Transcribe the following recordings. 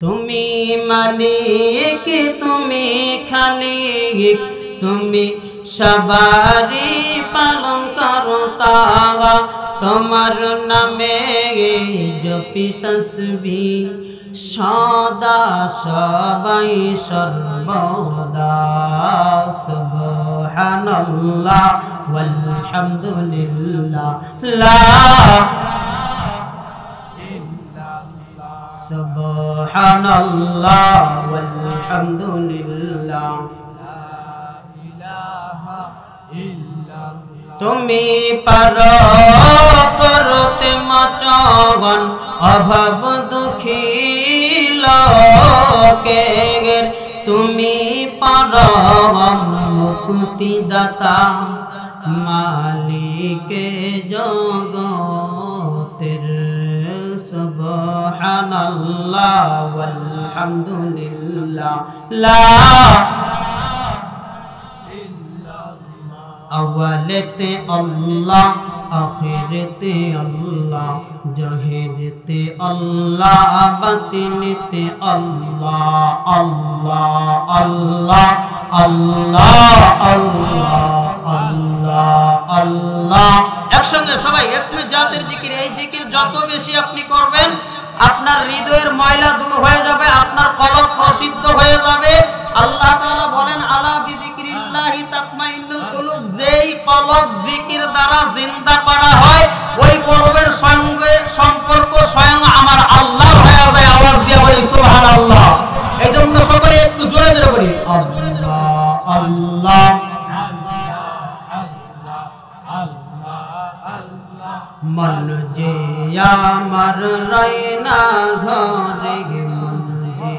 তুমি মালিক, তুমি খালিক, তুমি সবারি পালন করতা। তোমার নামে জপি তসবিহ সদা সবাই সর্বদা। সুবহানাল্লাহ ওয়ালহামদুলিল্লাহ লা সুবহানাল্লাহ ওয়ালহামদুলিল্লাহ। তুমি পারো করতে মোচন অভাব দুঃখী লোকের। তুমি পারো মুক্তিদাতা মালিকে জগতের। সুবহানাল্লাহ ওয়ালহামদুলিল্লাহ লা আওয়ালেতে আল্লাহ, আখিরেতে আল্লাহ, জাহিরেতে আল্লাহ, বাতিনেতে আল্লাহ। আল্লাহ আল্লাহ আল্লাহ আল্লাহ আল্লাহ আল্লাহ। একসঙ্গে সবাই ইসমে জাতের জিকির। এই জিকির যত বেশি আপনি করবেন আপনার হৃদয়ের ময়লা দূর হয়ে যাবে, আপনার কলব প্রসিদ্ধ হয়ে যাবে। আল্লাহ তাআলা বলেন আলা বিযিকরিল্লাহি তাতমাইন্নুল কুলুব। যেই কলব জিকির দ্বারা জিন্দা করা হয় ওই কলবের সঙ্গে সম্পর্ক স্বয়ং আমার আল্লাহ হয়ে যায়। আওয়াজ দিয়ে বলি সুবহানাল্লাহ। এইজন্য সকলে একটু জোরে জোরে বলি আল্লাহ আল্লাহ। মন যে আমার রাইনা ঘরে, মন যে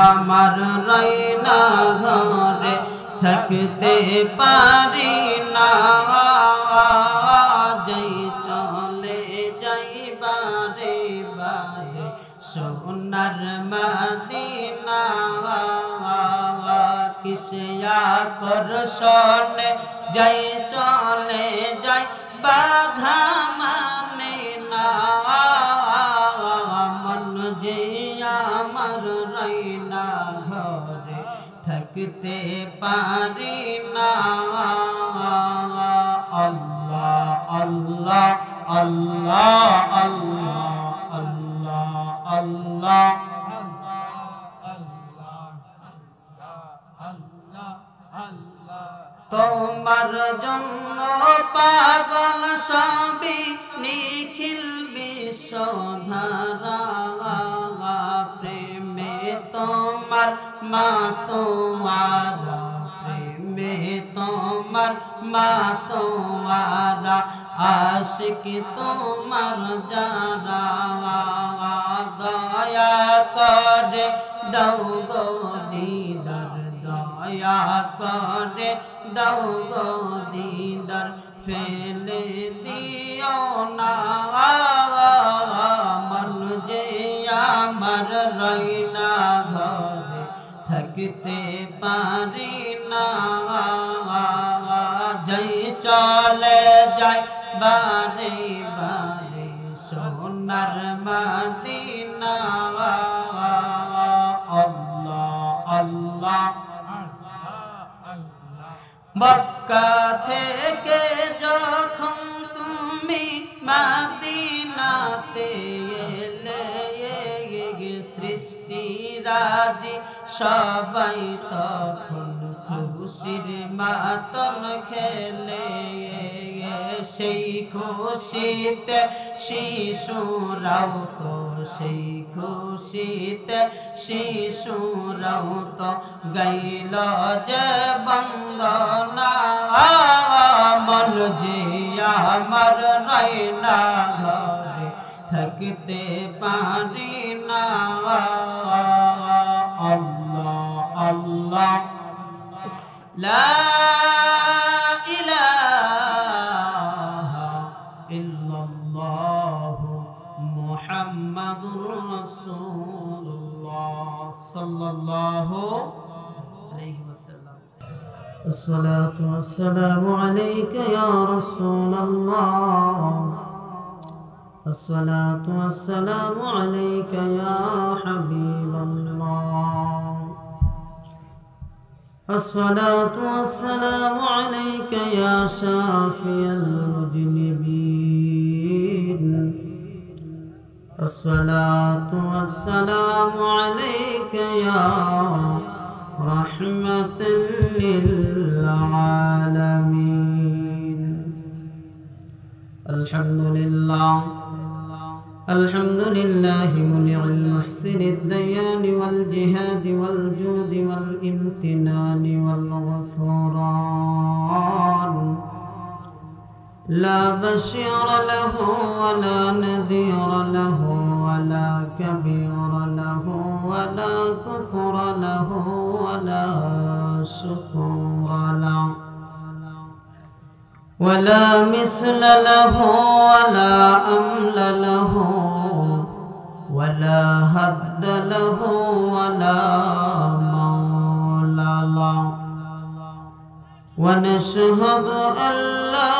আমার রাইনা ঘরে, থাকতে পারি না। যাই চলে যাই বারে বারে সোনার মদিনা। কিসে আকর্ষণে যাই চলে যাই বাধা মানে না। মন যে আমার রাইনা ঘরে, থাকতে পারি না। আল্লাহ আল্লাহ আল্লাহ আল্লাহ আল্লাহ আল্লাহ। তোমার জন্য পাগল সবই নিখিল বিশ্বধারা। প্রেমে তোমার মাতোয়ারা, প্রেমে তোমার মাতোয়ারা, আশিক তোমার যারা। দয়া করে দাও গো দিদার, দয়া করে দাও গো দিদার, ফেলে দিও না। মন যে আমার রাইনা ঘরে, থাকতে পারি না। যাই চলে যাই বারে বারে সোনার মদিনা। আল্লাহ আল্লাহ। মক্কা থেকে যখন তুমি মদিনাতে এলে, সৃষ্টি রাজি সবাই তখন খুশির মাতন খেলে। সেই খুশিতে শিশুরাও তো, সেই খুশিতে শিশুরাও তো গাইল যে বন্দনা। মন যে আমার রাইনা ঘরে, থাকতে পারি না। আল্লাহ আল্লাহ লা ইলাহা ইল্লাল্লাহ মুহাম্মাদুর রাসূলুল্লাহ সাল্লাল্লাহু আলাইহি ওয়াসাল্লাম। আসসালাতু ওয়াসসালামু আলাইকা ইয়া রাসূলুল্লাহ। الصلاة والسلام عليك يا حبيب الله الصلاة والسلام عليك يا شافي المذنبين الصلاة والسلام عليك يا رحمة للعالمين الحمد لله منع المحسن الديان والجهاد والجود والامتنان والغفران لا بشير له ولا نذير له ولا كبير له ولا كفر له ولا شكور له ولا مثل له ولا أمل له ولا هد له ولا مولى له ونشهد أن لا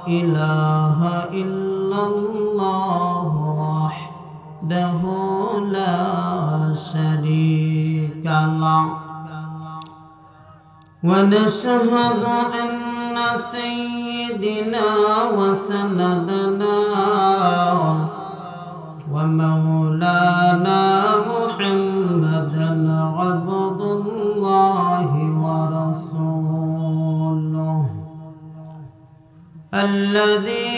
إله إلا الله وحده لا شريك له ونشهد أن سيدنا وسندنا ومولانا محمدا عبد الله ورسوله الذي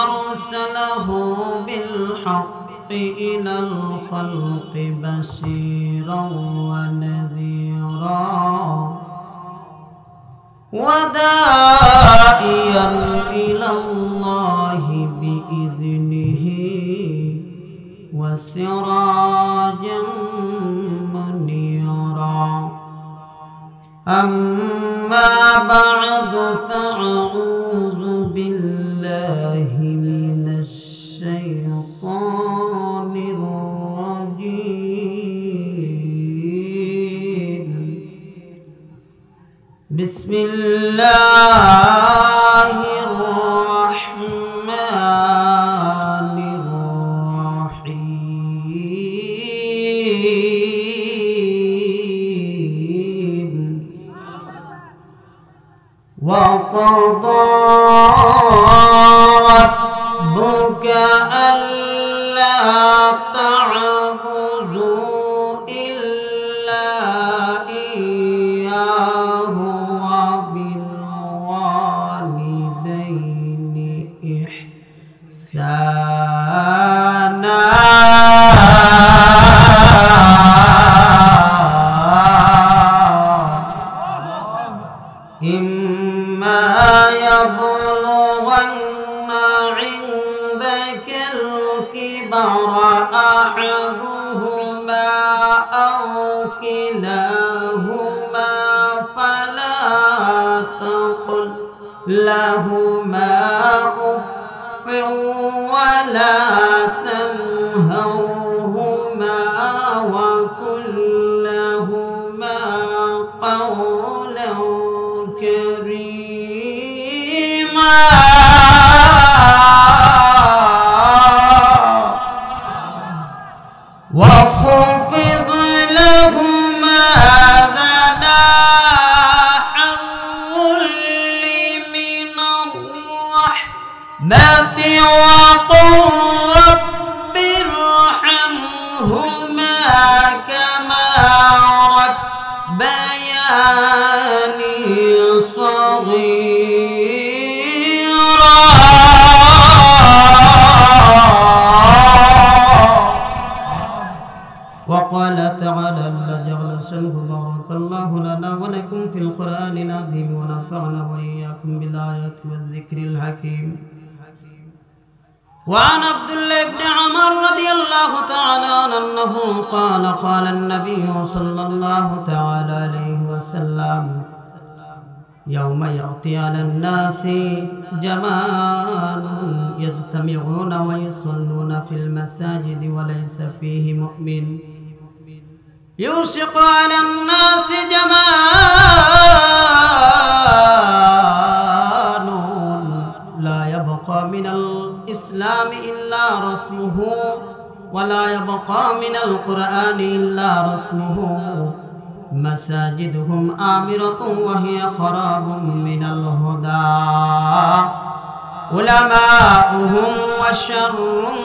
أرسله بالحق إلى الخلق بشيرا ونذيرا وداعيا إلى الله بإذنه وسراجا منيرا أما بعد فأعوذ بالله من الشيطان الرجيم بسم الله الرحمن الرحيم وقضى ربك ألا تعبدوا إلا إياه وبالوالدين إحسانا إما يبلغن عندك الكبر أحدهما أو كلاهما فلا تقل لهما أف ولا تنهرهما وقل لهما قولا كريما وخفض لهما جناح الذل من الرحمة وقل رب ارحمهما كما ربياني صغيرا وقال تعالى الذي جعل شنه بارك الله لنا ولكم في القرآن العظيم ونفعنا وإياكم بالآيات والذكر الحكيم وعن عبد الله بن عمر رضي الله تعالى عنه أنه قال النبي صلى الله تعالى عليه وسلم يوم يأتي على الناس جمال يجتمعون ويصلون في المساجد وليس فيه مؤمن يوشك على الناس جمال من الإسلام إلا رسمه ولا يبقى من القرآن إلا رسمه مساجدهم آمرة وهي خراب من الهدى علماؤهم وشرهم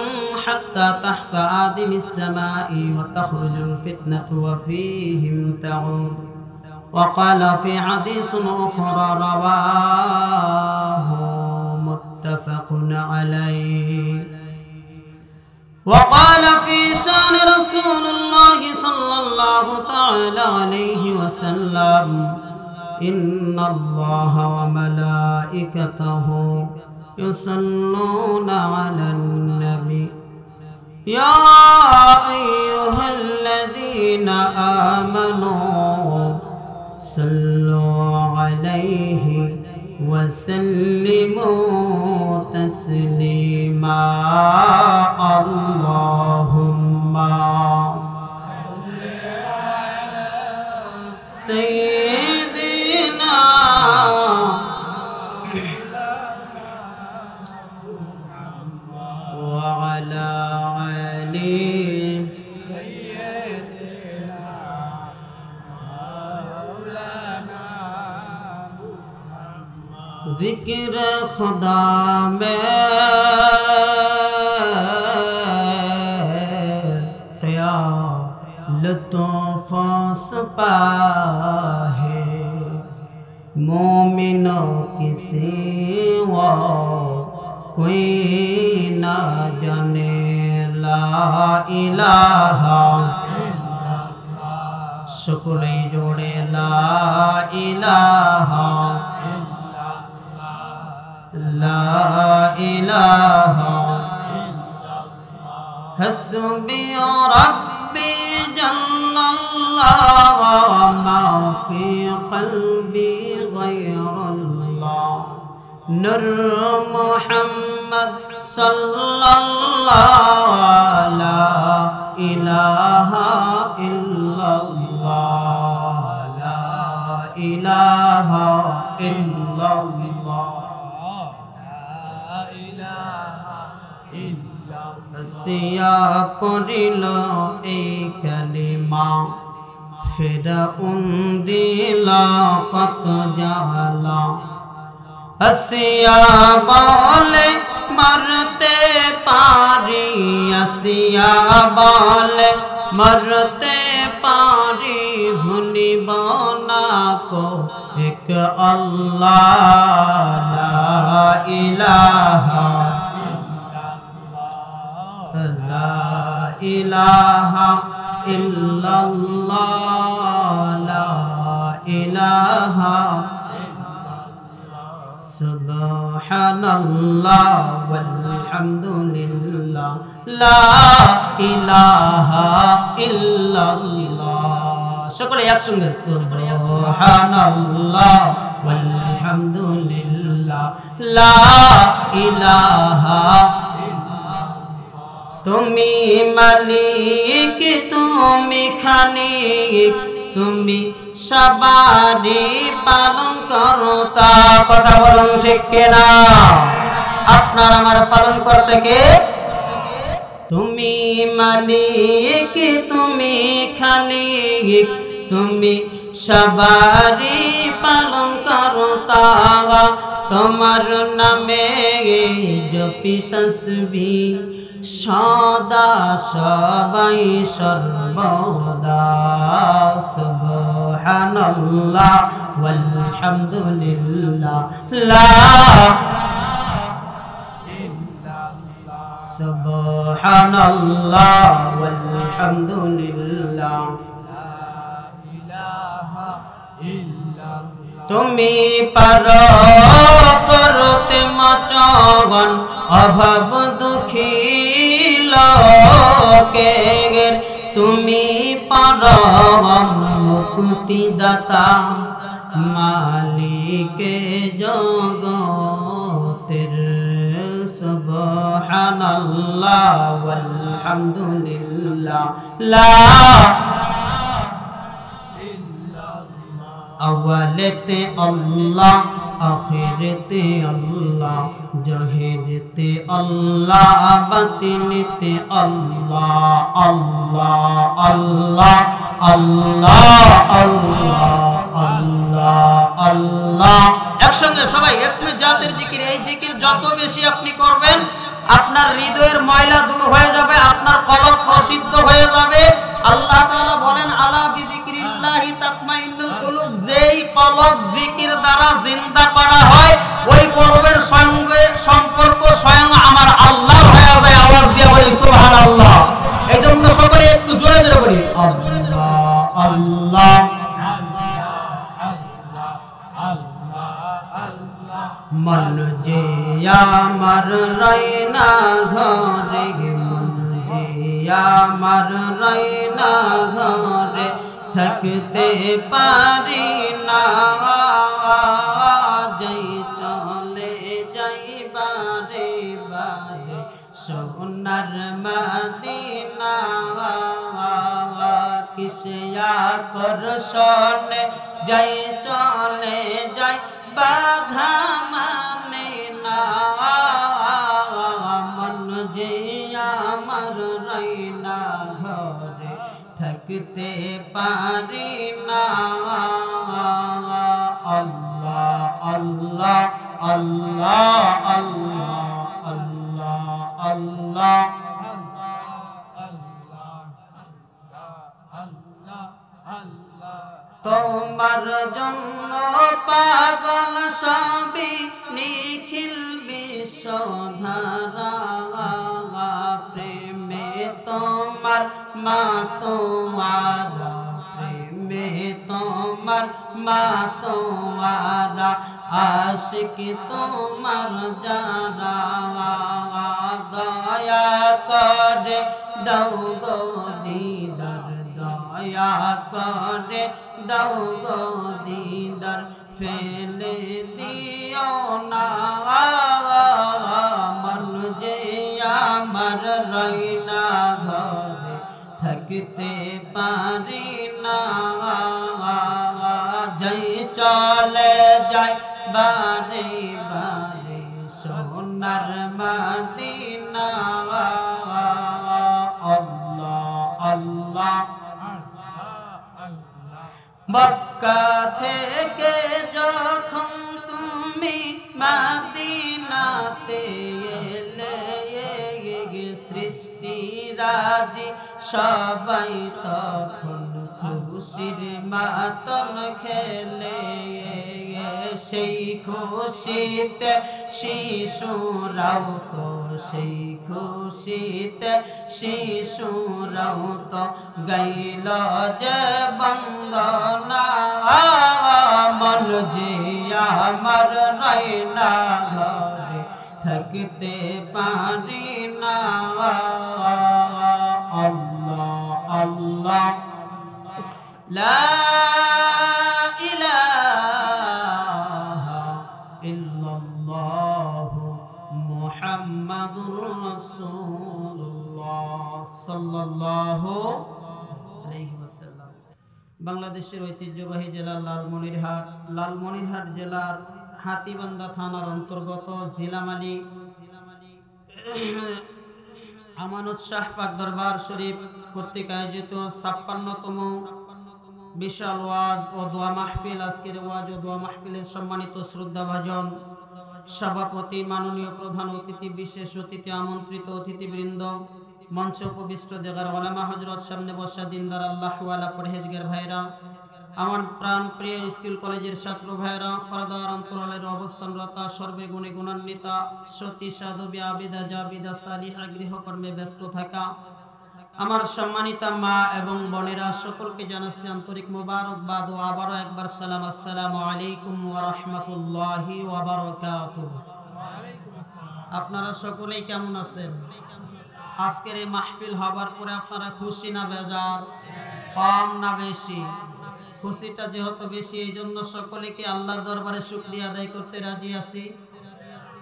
حتى تحت آدم السماء وتخرج الفتنة وفيهم تعود وقال في حديث أخرى رواه متفق عليه وقال في شان رسول الله صلى الله تعالى عليه وسلم إن الله وملائكته يصلون على النبي يا أيها الذين آمنوا صلوا عليه وسلموا تسليما اللهم سيدنا وعلى آله ذکر خدا میں قیالتوں فانس پا ہے مومنوں کی سوا کوئی نہ جانے لا الہ شکلے جوڑے لا الہ لا إله حسبي ربي جل الله وما في قلبي غير الله نور محمد صلى الله لا إله إلا الله لا إله إلا الله সিয়া পড়িল এই কালিমা ফিরাউন দিল কত জালা আসিয়া বলে মরতে পারি আসিয়া বলে মরতে পারি ভুলিব না কো এক আল্লাহ লা ইলাহা لا إله إلا الله لا إله سبحان الله والحمد لله لا إله إلا الله شكرا يا سنگ سبحان الله والحمد لله لا إله তুমি মালিক তুমি খানিক তুমি সবারই পালন করতা কথা বলুন ঠিক কিনা আপনার আমার পালন করতে কে তুমি মালিক তুমি খানিক তুমি সবারই পালন করতা তোমার নামে জপি তসবিহ সদা সবাই সর্বদা সুবহানাল্লাহ ওয়ালহামদুলিল্লাহ লা সুবহানাল্লাহ ওয়ালহামদুলিল্লাহ তুমি পার করতে মচগন অভাব দুঃখী লোকের তুমি পার মুক্তি দাতা মালিকে জগতের সুবহানাল্লাহ ওয়ালহামদুলিল্লাহ লা আওয়ালেতে আল্লাহ আখিরাতে আল্লাহ জাহিরাতে আল্লাহ বাতিনিতে আল্লাহ আল্লাহ আল্লাহ আল্লাহ আল্লাহ আল্লাহ আল্লাহ। একসঙ্গে সবাই ইসমে জাতের জিকির, এই জিকির যত বেশি আপনি করবেন আপনার হৃদয়ের ময়লা দূর হয়ে যাবে, আপনার কলব প্রসিদ্ধ হয়ে যাবে। আল্লাহ তাআলা বলেন আলা বিযিকরিল্লাহি তাতমাইন্নুল কুলুব, যেই কলব জিকির দ্বারা জিন্দা করা হয় ওই কলবের সঙ্গে সম্পর্ক স্বয়ং আমার আল্লাহ হয়ে যায়। আওয়াজ দিয়ে বলি সুবহানাল্লাহ। এইজন্য সকলে একটু জোরে জোরে বলি আল্লাহ আল্লাহ। মন যে আমার রাইনা ঘরে, মন যে আমার রাইনা ঘরে থাকতে পারি না, যাই চলে যাই বারে বারে সোনার মদিনা। কিসে আকর্ষণে যাই চলে যাই বাধা মানে না, মন যে আমার রাইনা ঘরে থাকতে পারি না। আল্লাহ আল্লাহ আল্লাহ আল্লাহ আল্লাহ আল্লাহ। তোমার জন্য পাগল সবই নিখিল বিশ্বধারা, প্রেমে তোমার মাতোয়ারা, প্রেমে তোমার মাতোয়ারা, আশিক তোমার যারা, দয়া করে দাও গো দিদার, দয়া করে দাও গো দিদার, ফেলে দিও না মন যে আমার রাইনা ঘরে থাকতে পারি না, যাই চলে যাই বারে বারে সোনার মদিনা। আল্লাহ আল্লাহ। মক্কা থেকে যখন তুমি মদিনাতে এলে, সৃষ্টি রাজি সবাই তখন খুশির মাতন খেলে, সেই খুশিতে শিশুরাও তো, সেই খুশিতে শিশুরাও তো গাইল যে বন্দনা, মন যে আমার রাইনা ঘরে থাকতে পারি না। আল্লাহ আল্লাহ লা ইলাহা ইল্লাল্লাহু মুহাম্মাদুর রাসূলুল্লাহ সাল্লাল্লাহু আলাইহি ওয়াসাল্লাম। বাংলাদেশের ঐতিহ্যবাহী জেলা লালমনিরহাট, লালমনিরহাট জেলার হাতীবান্ধা থানার অন্তর্গত জিলামালী আমানত শাহ পাক দরবার শরীফ কর্তৃক আয়োজিত ৫৬তম বিশাল ওয়াজ ও দোয়া মাহফিল। আজকের ওয়াজ ও দোয়া মাহফিলের সম্মানিত শ্রদ্ধাভাজন সভাপতি, মাননীয় প্রধান অতিথি, বিশেষ অতিথি, আমন্ত্রিত অতিথিবৃন্দ, মঞ্চ উপবিষ্ট দেগার ওলামা হযরত, সামনে বসা দিনদার আল্লাহওয়ালা পরহেজগার ভাইরা, আমার প্রাণ প্রিয় স্কুল কলেজের ছাত্র ভাইরা, পর্দার অন্তরালের অবস্থানরত সর্বে গুণে গুণান্বিতা সতী সাধবী আবিদা জাবিদা সালিহা গৃহকর্মে ব্যস্ত থাকা আমার সম্মানিতা মা এবং বোনেরা, সকলকে জানাচ্ছি আন্তরিক মোবারকবাদ ও আবারও একবার সালাম। আসসালামু আলাইকুম ওয়া রাহমাতুল্লাহি ওয়া বারাকাতুহু। আপনারা সকলেই কেমন আছেন? আজকের এই মাহফিল হবার পরে আপনারা খুশি না বেজার? কম না বেশি? খুশিটা যেহেতু বেশি, এই জন্য সকলেকে আল্লাহর দরবারে শুকরিয়া আদায় করতে রাজি আছি।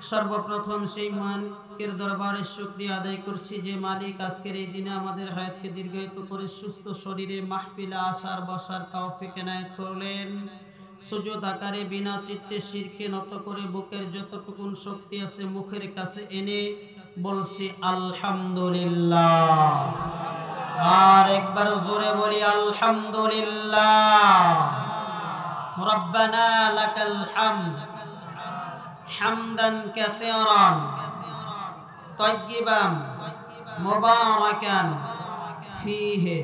সর্বপ্রথম সেই মালিকের দরবারে শুকরিয়া আদায় করছি যে মালিক আজকের এই দিনে আমাদের হায়াতকে দীর্ঘায়িত করে সুস্থ শরীরে মাহফিলে আসার বসার তৌফিক এনায়েত করলেন। সুজুদ আকারে বিনা চিত্তে শিরকে নত করে বুকের যতটুকু শক্তি আছে মুখের কাছে এনে বলছি আলহামদুলিল্লাহ। আর একবার জোরে বলি আলহামদুলিল্লাহ। রব্বানা লাকাল হামদ হামদান কাসীরান তাইয়্যিবান মুবারাকান ফীহি।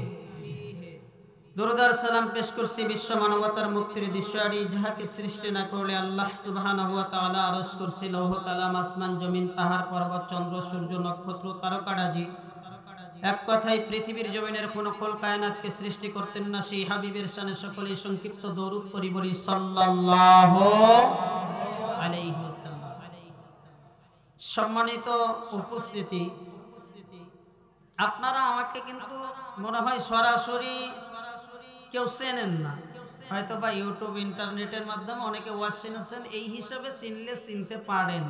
দরুদ আর সালাম পেশ করছি বিশ্ব মানবতার মুক্তির দিশারি, যাহাকে সৃষ্টি না করলে আল্লাহ সুবহানাহু ওয়া তাআলা আরশ করছি লৌহ কালাম আসমান জমিন পাহাড় পর্বত চন্দ্র সূর্য নক্ষত্র তারকারাজি, এক কথায় পৃথিবীর জমিনের কোন খোল কায়নাতকে সৃষ্টি করতেন না সেই হাবিবের শানে সকলেই সংক্ষিপ্ত দরুদ পড়ি বলি সাল্লাল্লাহু আলাইহি ওয়াসাল্লাম। সম্মানিত উপস্থিতি, আপনারা আমাকে কিন্তু মনে হয় সরাসরি কেউ চেনেন না, হয়তো বা ইউটিউব ইন্টারনেটের মাধ্যমে অনেকে ওয়াজ শুনেছেন, এই হিসাবে চিনলে চিনতে পারেন।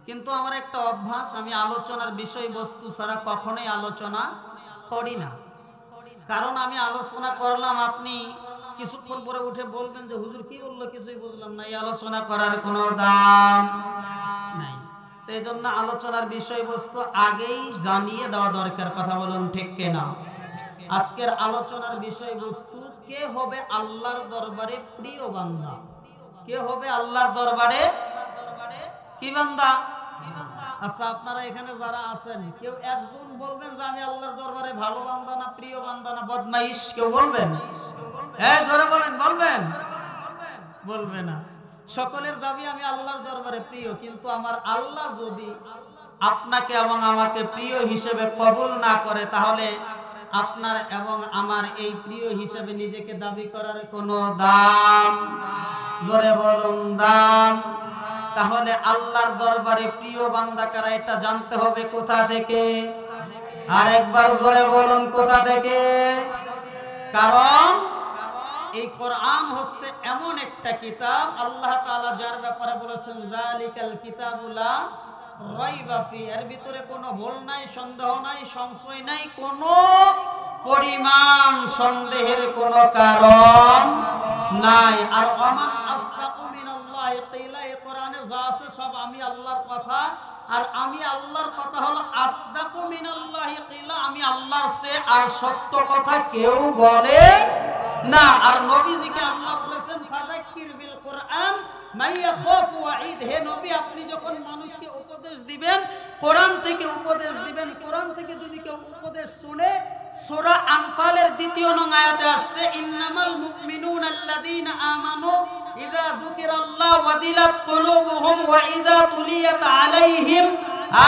কিন্তু আমার একটা অভ্যাস, আমি আলোচনার বিষয়বস্তু ছাড়া কখনোই আলোচনা করি না। কারণ আমি আলোচনা করলাম, আপনি কিছুক্ষণ পরে উঠে বলবেন যে হুজুর কি বললো কিছুই বুঝলাম না, এই আলোচনা করার কোনো দাম নাই। তো এই জন্য আলোচনার বিষয়বস্তু আগেই জানিয়ে দেওয়া দরকার। কথা বলুন ঠিক কিনা? আজকের আলোচনার বিষয়বস্তু, কে হবে আল্লাহর দরবারে প্রিয় বান্দা? কে হবে আল্লাহর দরবারে কি বান্দা? আচ্ছা, আপনারা এখানে যারা আছেন কেউ একজন বলবেন যে আমি আল্লাহর দরবারে ভালো বান্দা না প্রিয় বান্দা না বদমাইশ? কেউ বলবেন? হ্যাঁ জোরে বলেন, বলবেন? বলবে না। সকলের দাবি আমি আল্লাহর দরবারে প্রিয়, কিন্তু আমার আল্লাহ যদি আপনাকে এবং আমাকে প্রিয় হিসেবে কবুল না করে, তাহলে আপনার এবং আমার এই প্রিয় হিসেবে নিজেকে দাবি করার কোনো দাম, জোরে বলুন দাম। তাহলে আল্লাহর দরবারে প্রিয় বান্দা কারা এটা জানতে হবে কোথা থেকে? আর একবার জোরে বলুন কোথা থেকে? কারণ এই কোরআন হচ্ছে এমন একটা কিতাব, আল্লাহ তাআলা যার ব্যাপারে বলেছেন যালিকাল কিতাবু লা রাইবা ফি, এর ভিতরে কোনো ভুল নাই, সন্দেহ নাই, সংশয় নাই, কোনো পরিমাণ সন্দেহের কোনো কারণ নাই। আর ওমান আসদাকু মিনাল্লাহি কিলা, এই কোরআনে যা আছে সব আমি আল্লাহর কথা, আর আমি আল্লাহর কথা হলো আসদাকু মিনাল্লাহি কিলা, আমি আল্লাহর চেয়ে আর সত্য কথা কেউ বলে না। আর নবীজিকে আল্লাহ বলেছেন ফাযাক্কির বিল কোরআন মান ইয়াখাফু ওয়াঈদ, হে নবী আপনি যখন মানুষকে উপদেশ দিবেন কোরআন থেকে উপদেশ দিবেন। কোরআন থেকে যদি কেউ উপদেশ শুনে, সূরা আনফালের ২য় নং আয়াতে আসছে ইন্নামাল মুমিনুনা আল্লাযীনা আমানু ইযা যুকিরাল্লাহু ওয়াজিলাত কুলুবুহুম ওয়া ইযা তুলিয়াত আলাইহিম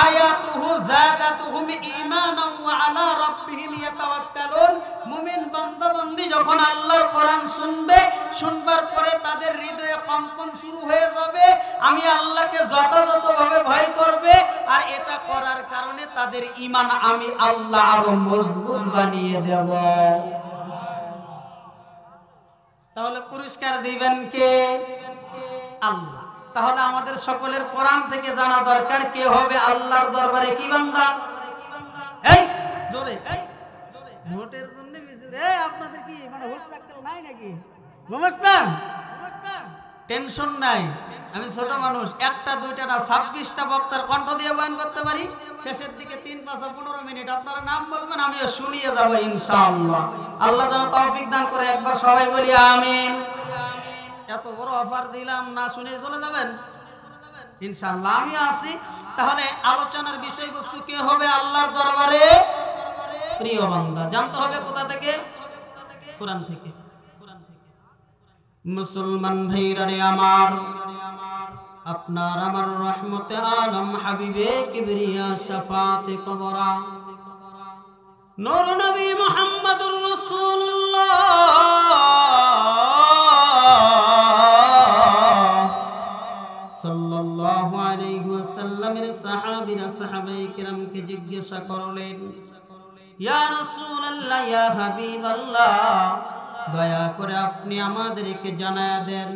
আয়াতুহু যাদাতুহুম ঈমানান ওয়া আলা রাব্বিহিম ইয়াতাওয়াক্কালুন। মুমিন বান্দা বান্দি যখন আল্লাহর কোরআন শুনবে, শুনবার পরে তাদের হৃদয়ে কম্পন শুরু হয়ে যাবে, আমি আল্লাহকে যথাযথভাবে ভয় করবে, আর এটা করার কারণে তাদের ঈমান আমি আল্লাহ আরো মজবুত বানিয়ে দেব। তাহলে পুরস্কার দিবেন কে? আল্লাহ। তাহলে আমাদের সকলের কোরআন থেকে জানা দরকার কে হবে আল্লাহর দরবারে কি বান্দা। এই জোরে, এই ভোটের জন্য মিছিল, এই আপনাদের কি মানে ভোট রাখতে নাই নাকি? মোহাম্মদ টেনশন নাই, আমি ছোট মানুষ, একটা দুইটা না 26টা বক্তার কণ্ঠ দিয়ে বয়ান করতে পারি। শেষের দিকে 3-5-15 মিনিট আপনারা নাম বলবেন, আমিও শুনিয়ে যাব ইনশাআল্লাহ। আল্লাহ যেন তৌফিক দান করে। একবার সবাই বলি আমিন। এত বড় অফার দিলাম, না শুনে চলে যাবেন ইনশাআল্লাহ। আমি আছি। তাহলে আলোচনার বিষয়বস্তু কে হবে আল্লাহর দরবারে প্রিয় বান্দা, জানতে হবে কোথা থেকে? কোরআন থেকে। মুসলমান ভাইরা রে আমার, আপনার আমার রহমতে আলম হাবিবে কিবরিয়া শাফাতে কুবরা নূর নবী মুহাম্মদুর রাসূলুল্লাহ সাল্লাল্লাহু আলাইহি ওয়াসাল্লামের সাহাবীরা সাহাবায়ে কিরামকে জিজ্ঞাসা করলেন, ইয়া রাসূলুল্লাহ, ইয়া হাবিবাল্লাহ, দয়া করে আপনি আমাদেরকে জানায়া দেন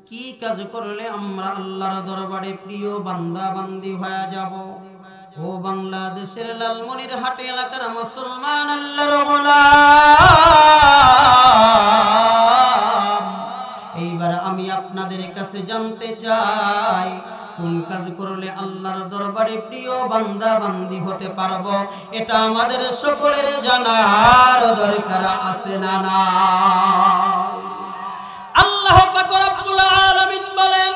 কি কাজ করলে আমরা আল্লাহর দরবারে প্রিয় বান্দা বান্দি হয়ে যাব। ও বাংলাদেশের লালমনিরহাট এলাকার মুসলমান আল্লাহর গোলাম, জানতে চাই কোন কাজ করলে আল্লাহর দরবারে প্রিয় বান্দা বান্দি হতে পারবো, এটা আমাদের সকলের জানার দরকার আছে না না? আল্লাহ পাক রব্বুল আলামিন বলেন,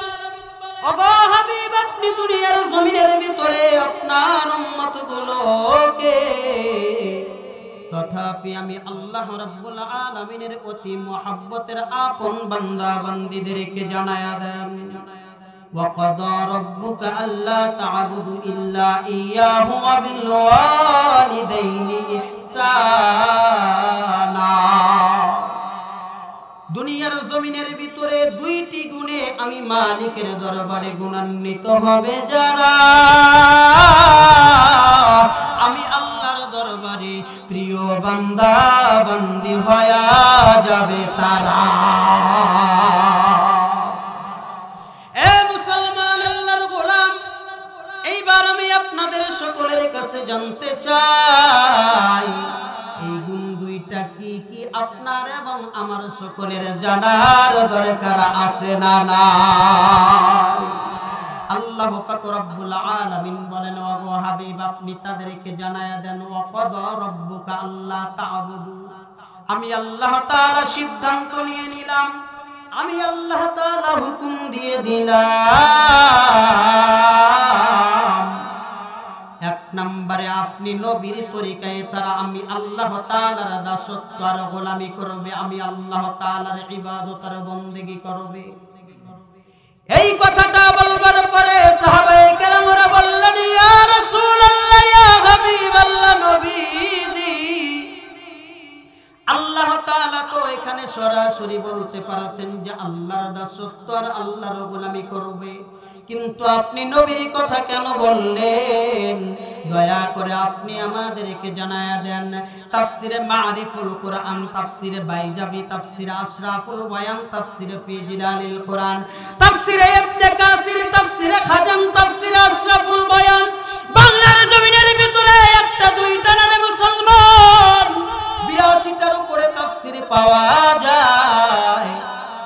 ওগো হাবিব আপনি দুনিয়ার জমিনের ভিতরে আপনার উম্মতগুলোকে, তথাপি আমি আল্লাহ রাব্বুল আলামিনের অতি মুহাব্বতের আপন বান্দা বান্দীদেরকে জানায়া দেন, وَقَضَى رَبُّكَ أَلَّا تَعْبُدُوا إِلَّا إِيَّاهُ وَبِالْوَالِدَيْنِ إِحْسَانًا। দুনিয়ার জমিনের ভিতরে দুইটি গুণে আমি মালিকের দরবারে গুণান্বিত হবে যারা, আমি আল্লাহর দরবারে প্রিয় বান্দা বান্দি হয়ে যাবে তারা। এইবার আমি আপনাদের সকলের কাছে জানতে চাই এই গুণ দুইটা কি কি আপনার এবং আমার সকলের জানার দরকার আছে না না? আল্লাহ পাক রব্বুল আলামিন বলেন, ওগো হাবিব আপনি তাদেরকে জানায়া দেন, ওয়াকাদা রব্বুকা আল্লা তা'বুদু, আমি আল্লাহ তাআলা সিদ্ধান্ত নিয়ে নিলাম, আমি আল্লাহ তাআলা হুকুম দিয়ে দিলাম, এক নম্বরে আপনি নবীর তরিকায় তারা আমি আল্লাহ তাআলার দাসত্ব আর গোলামি করবে, আমি আল্লাহ তাআলার ইবাদত আর বন্দেগী করবে। এই কথাটা বলবার পরে সাহাবায়ে কেরামরা বললেন, ইয়া রাসূলুল্লাহ, ইয়া হাবিবাল্লাহ, নবীজি, আল্লাহ তাআলা তো এখানে সরাসরি বলতে পারতেন যে আল্লাহর দাসত্ব আর আল্লাহর গোলামি করবে, কিন্তু আপনি নবীর কথা কেন বললেন? দয়া করে আপনি আমাদেরকে জানায়া দেন। তাফসিরে মারিফুল কোরআন, তাফসিরে বাইজাবি, তাফসিরে আশরাফুল বয়ান, তাফসিরে ফি জিলালিল কোরআন, তাফসিরে ইবনে কাসির, তাফসিরে খাজান, তাফসিরে আশরাফুল বয়ান, বাংলার জমিনের ভিতরে একটা দুইটা না মুসলমান 82টার উপরে তাফসির পাওয়া যায়।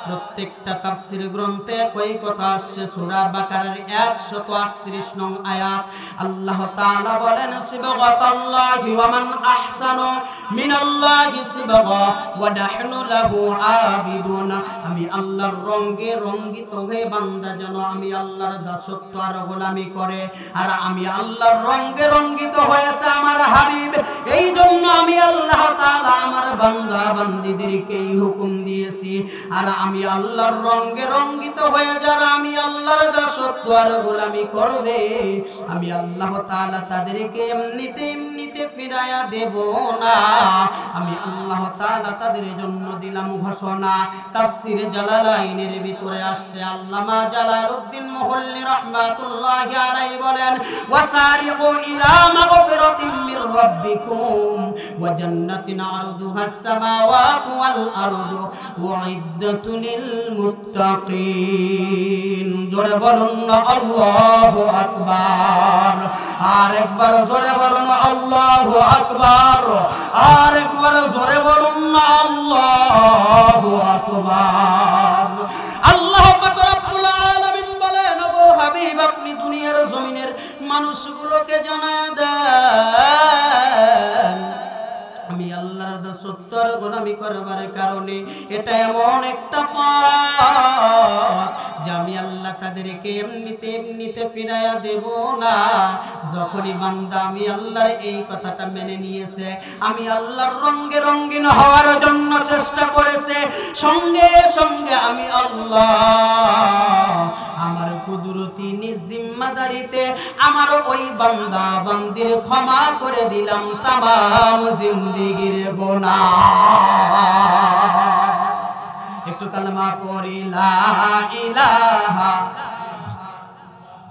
প্রত্যেকটা তাফসীর গ্রন্থে কই কথা আসছে, সূরা বাকারার 138 নং আয়াত আল্লাহ তাআলা বলেন, সিবগাতাল্লাহি ওয়া মান আহসানু মিনাল্লাহি সিবগা ওয়া নাহনু লাহু আবিদুন। আমি আল্লাহর রঙে রঙ্গিত হয়ে বান্দা যেন আমি আল্লাহর দাসত্ব আর গোলামি করে, আর আমি আল্লাহর রঙে রঙ্গিত হয়েছে আমার হাবিব, এই জন্য আমি আল্লাহ তাআলা আমার বান্দা বান্দীদেরকে এই হুকুম দিয়েছি। আর আমি আল্লাহর রঙে রঙ্গিত হয়ে যারা আমি আল্লাহর দাসত্ব আর গোলামি করবে, আমি আল্লাহ তাআলা তাদেরকে এমনিতে ফিরায়া দেব না। আমি আল্লাহ তাআলা তাদের জন্য দিলাম ঘোষণা। তাফসীরে জালালাইনের ভিতরে আসছে, আল্লামা জালালউদ্দিন মুহল্লি রাহমাতুল্লাহি আলাইহি বলেন, ওয়াসারিকু ইলা মাগফিরাতিন মির রাব্বিকুম ওয়া জান্নাতিন আরদুহাস সামাওয়াতু ওয়াল আরদু উইদ্দাতুন লিল মুত্তাকিন। জোরে বলুন না আল্লাহু আকবার, আর একবার জোরে বলুন আল্লাহু আকবার, আর একবার জোরে বলুন না আল্লাহু আকবার। আল্লাহ পাক রব্বুল আলামিন বলেন, ও হাবিব আপনি দুনিয়ার জমিনের মানুষগুলোকে জানায় দেন আমি আল্লাহর দাসত্ব আর গোলামি করবার কারণে এটা এমন একটা পথ যে আমি আল্লাহ তাদেরকে এমনিতে ফিরাইয়া দেব না। যখনই বান্দা আমি আল্লাহর এই কথাটা মেনে নিয়েছে, আমি আল্লাহর রঙে রঙিন হওয়ার জন্য চেষ্টা করেছে, সঙ্গে সঙ্গে আমি আল্লাহ আমার কুদরতি নিজ জিম্মাদারিতে আমার ওই বান্দা বান্দির ক্ষমা করে দিলাম তামাম জিন্দেগীর গুনাহ। একটু কালেমা পড়ি, লা ইলাহা,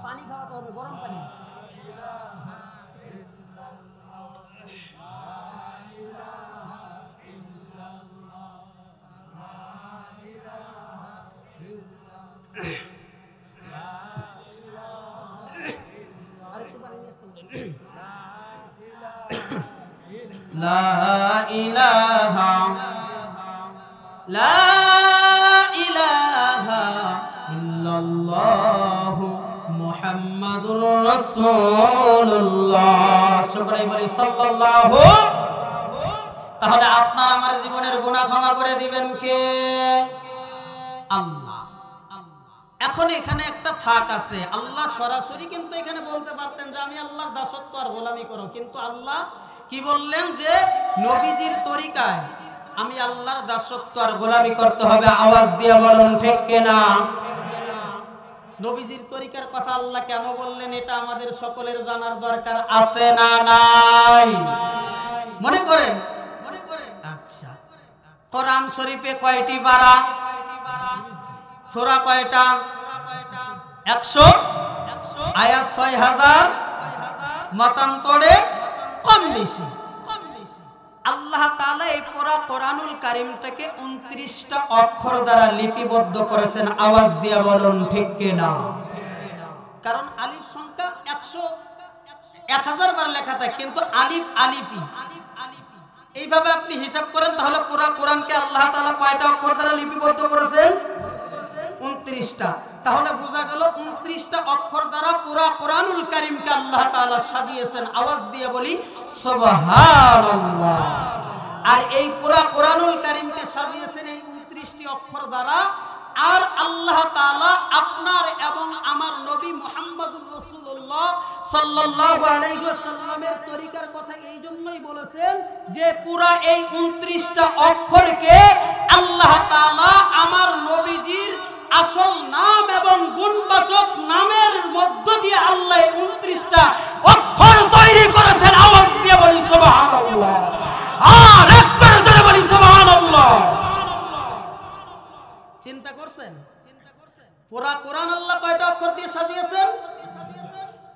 পানি খাওয়াতে হবে, গরম পানি। লা ইলাহা, লা ইলাহা ইল্লাল্লাহ। সাল্লাল্লাহু মুহাম্মাদুর রাসূলুল্লাহ। সকলে বলি সাল্লাল্লাহু। তাহলে আপনার আমার জীবনের গুনাহ ক্ষমা করে দিবেন কে? আল্লাহ। এখন এখানে একটা ফাঁক আছে। আল্লাহ সরাসরি কিন্তু এখানে বলতে পারতেন যে আমি আল্লাহর দাসত্ব আর গোলামি করো, কিন্তু আল্লাহ কি বললেন যে নবীজির তরিকায় আমি আল্লাহর দাসত্ব আর গোলামি করতে হবে। আওয়াজ দিয়ে বলুন ঠিক কিনা? নবীজির তরিকার কথা আল্লাহ কেন বললেন এটা আমাদের সকলের জানার দরকার আছে না নাই? মনে করেন আচ্ছা, কোরআন শরীফে কয়টি পারা? সূরা কয়টা? 100 আয়াত 6000 মতান্তরে কম বেশি। আল্লাহ তাআলা এই পুরা কোরআনুল কারীমটাকে 29টা অক্ষর দ্বারা লিপিবদ্ধ করেছেন। আওয়াজ দিয়ে বলুন ঠিক কিনা? কারণ আলিফ সংখ্যা 1000 বার লেখা থাকে, কিন্তু আলিফ আলিফি এইভাবে আপনি হিসাব করেন তাহলে পুরা কোরআনকে আল্লাহ তাআলা কয়টা অক্ষর দ্বারা লিপিবদ্ধ করেছেন? 29টা। তাহলে বোঝা গেল 29টা অক্ষর দ্বারা পুরা কোরআনুল কারীমকে আল্লাহ তাআলা সাজিয়েছেন। আওয়াজ দিয়ে বলি সুবহানাল্লাহ। আর এই পুরা কোরআনুল কারীমকে সাজিয়েছেন এই 29টি অক্ষর দ্বারা। আর আল্লাহ তাআলা আপনার এবং আমার নবী মুহাম্মদুর রাসূলুল্লাহ সাল্লাল্লাহু আলাইহি ওয়াসাল্লামের তরিকার কথা এই জন্যই বলেছেন যে পুরা এই 29টা অক্ষরকে আল্লাহ তাআলা আমার নবীজির আসল নাম এবং গুণবাচক নামের মধ্য দিয়ে আল্লাহ 29টা অক্ষর তৈরি করেছেন। আওয়াজ দিয়ে বলি সুবহানাল্লাহ। আর একবার জোরে বলি সুবহানাল্লাহ। চিন্তা করছেন পুরা কোরআন আল্লাহ কয়টা অক্ষর দিয়ে সাজিয়েছেন?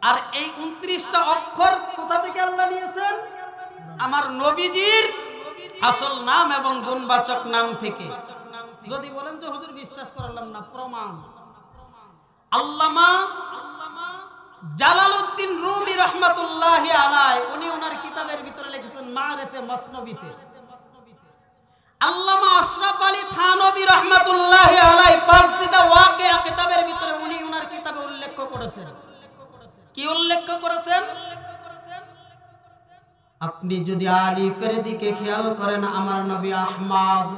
আর এই 29টা অক্ষর কোথা থেকে আল্লাহ নিয়েছেন? আমার নবীজির আসল নাম এবং গুণবাচক নাম থেকে। যদি বলেন যে হুজুর বিশ্বাস করলাম না, প্রমাণ আল্লামা জালালউদ্দিন রুমি রাহমাতুল্লাহি আলাইহি উনি ওনার কিতাবের ভিতরে লিখেছেন মারিফে মসনবীতে। আল্লামা আশরাফ আলী থানভী রাহমাতুল্লাহি আলাইহি পাঁচদিদা ওয়াকিয়া কিতাবের ভিতরে উনি ওনার কিতাবে উল্লেখ করেছেন। কি উল্লেখ করেছেন? আপনি যদি আলিফের দিকে খেয়াল করেন আমার নবী আহমদ,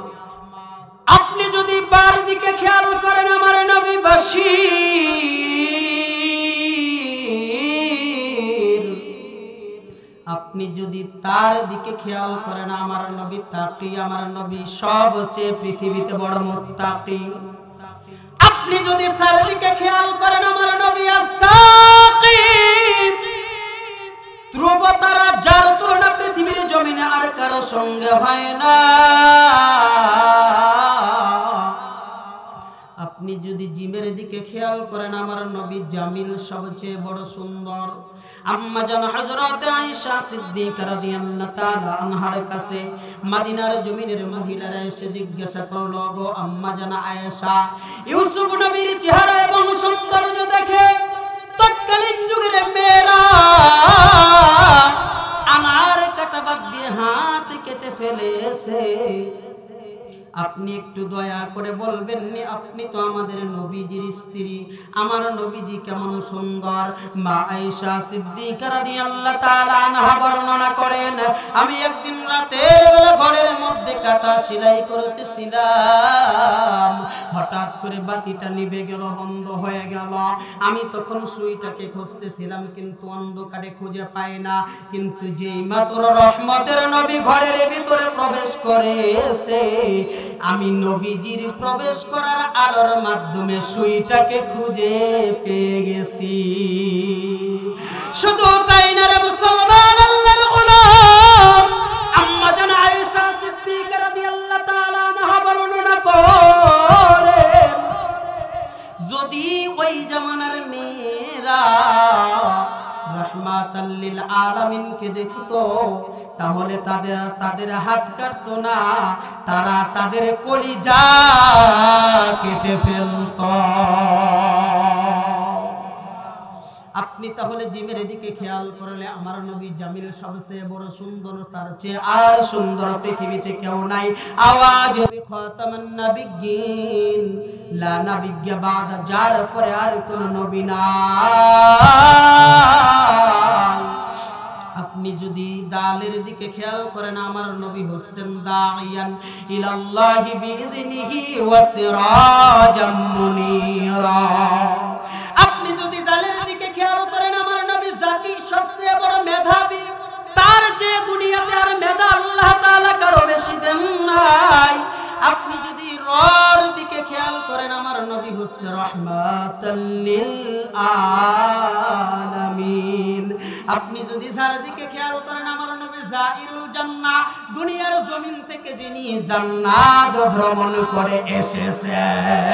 আপনি যদি বার দিকে খেয়াল করেন আমার নবী বাশীর, আপনি যদি তার দিকে খেয়াল করেন আমার নবী তাকি, আমার নবী সবচেয়ে পৃথিবীতে বড় মুত্তাকি। আপনি যদি তার দিকে খেয়াল করেন আমার নবী আস-সাকি, ধ্রুব তারা যার তুলনা পৃথিবীর জমিনে আর কারো সঙ্গে হয় না। আপনি যদি জিমের দিকে খেয়াল করেন আমার নবী জামিল, সবচেয়ে বড় সুন্দর। আম্মা জান হযরত আয়েশা সিদ্দিকা রাদিয়াল্লাহু তাআলা আনহার কাছে মদিনার জমিনের মহিলারা এসে জিজ্ঞাসা করলো, গো আম্মা জান আয়েশা, ইউসুফ নবীর চেহারা এবং সৌন্দর্য দেখে তৎকালীন যুগের মেয়েরা আমার কাটা বাদ দিয়ে হাত কেটে ফেলেছে। আপনি একটু দয়া করে বলবেন নি, আপনি তো আমাদের নবীজির স্ত্রী, আমার নবীজি কেমন সুন্দর। মা আয়েশা সিদ্দিকা রাদিয়াল্লাহু তাআলা আনহা বর্ণনা করেন, আমি একদিন রাতের বেলা ঘরের মধ্যে কাঁথা সেলাই করতেছিলাম, হঠাৎ করে বাতিটা নিভে গেল, বন্ধ হয়ে গেল। আমি তখন সুইটাকে খুঁজতেছিলাম কিন্তু অন্ধকারে খুঁজে পাই না। কিন্তু যেই মাত্র রহমতের নবী ঘরের ভিতরে প্রবেশ করেছে, আমি নবীজির প্রবেশ করার আলোর মাধ্যমে সুইটাকে খুঁজে পেয়ে গেছি। শুধু তাই না রে মুসলমান, আল্লাহর গোলাম আম্মা জান আয়েশা সিদ্দিকা রাদিয়াল্লাহু তাআলা আনহা বর্ণনা করেন, যদি ওই জামানার মেয়েরা রাহমাতাল লিল আলামিনকে দেখতো তাহলে তাদের হাত কাটতো না, তারা তাদের কলিজা কেটে ফেলতো। আপনি তাহলে জিমের দিকে খেয়াল করলে আমার নবী জামিল সবচেয়ে বড় সুন্দর, তার চেয়ে আর সুন্দর পৃথিবীতে কেউ নাই। আওয়াজ খাতামান নাবিয়্যিন লা নাবিয়্যা বাদা, যার পরে আর কোন নবী নাই। আপনি যদি দালের দিকে খেয়াল করেন আমার নবী হচ্ছেন দাইয়ান ইলাল্লাহি বিইذনিহি ওয়া সিরাজাম মুনীরা। আপনি যদি জালের দিকে খেয়াল করেন আমার নবী জাতির সবচেয়ে বড় মেধাবী, তার যে দুনিয়াতে আর মেধা আল্লাহ তাআলা কারো বেশি দেন নাই। আপনি যদি রর দিকে খেয়াল করেন আমার নবী হচ্ছে রাহমাতাল লিল আলামিন। আপনি যদি যার দিকে খেয়াল করেন আমার নবী জাইরুল জান্নাহ, দুনিয়ার জমিন থেকে যিনি জান্নাত ভ্রমণ করে এসেছেন।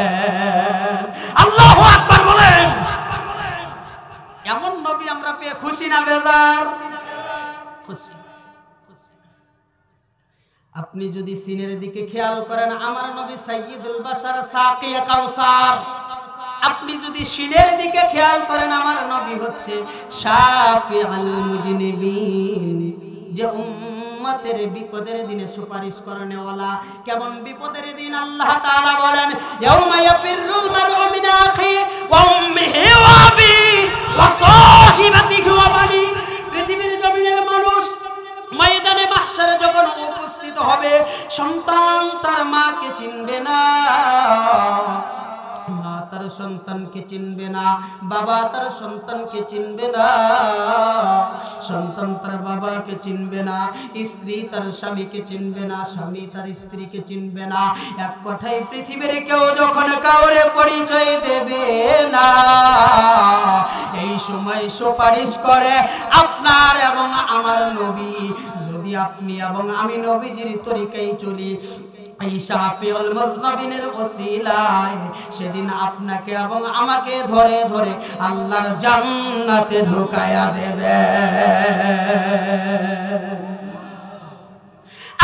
আল্লাহু আকবার বলেন। এমন নবী আমরা পেয়ে খুশি না বেজার? খুশি। আপনি যদি সিনের দিকে খেয়াল করেন আমার নবী সাইয়্যিদুল বাশার সাকিয়ে কাউসার। আপনি যদি সিনের দিকে খেয়াল করেন আমার নবী হচ্ছে শাফিউল মুজনিবিন, যে উম্মতের বিপদের দিনে সুপারিশ করনেওয়ালা। কেমন বিপদের দিন? আল্লাহ তাআলা বলেন ইয়াউমা ইয়াফিরুল মারউ মিন আখিহি ওয়া উম্মিহি ওয়া আবিহি ওয়া সাহিবাতিহি ওয়া বানি। পৃথিবীর জমিনের মানুষ ময়দানে মাহশারে যখন উপস্থিত হবে, সন্তান তার মাকে চিনবে না, মা তার সন্তানকে চিনবে না, বাবা তার সন্তানকে চিনবে না, সন্তান তার বাবাকে চিনবে না, স্ত্রী তার স্বামীকে চিনবে না, স্বামী তার স্ত্রীকে চিনবে না। এক কথায় পৃথিবীর কেউ যখন কাউরে পরিচয় দেবে না, এই সময় সুপারিশ করে আপনার এবং আমার নবী। যদি আপনি এবং আমি নবীজির তরিকায় চলি, এই শাফিউল মুজনিবিনের ওসিলায় সেদিন আপনাকে এবং আমাকে ধরে ধরে আল্লাহর জান্নাতে ঢুকায়া দেবে।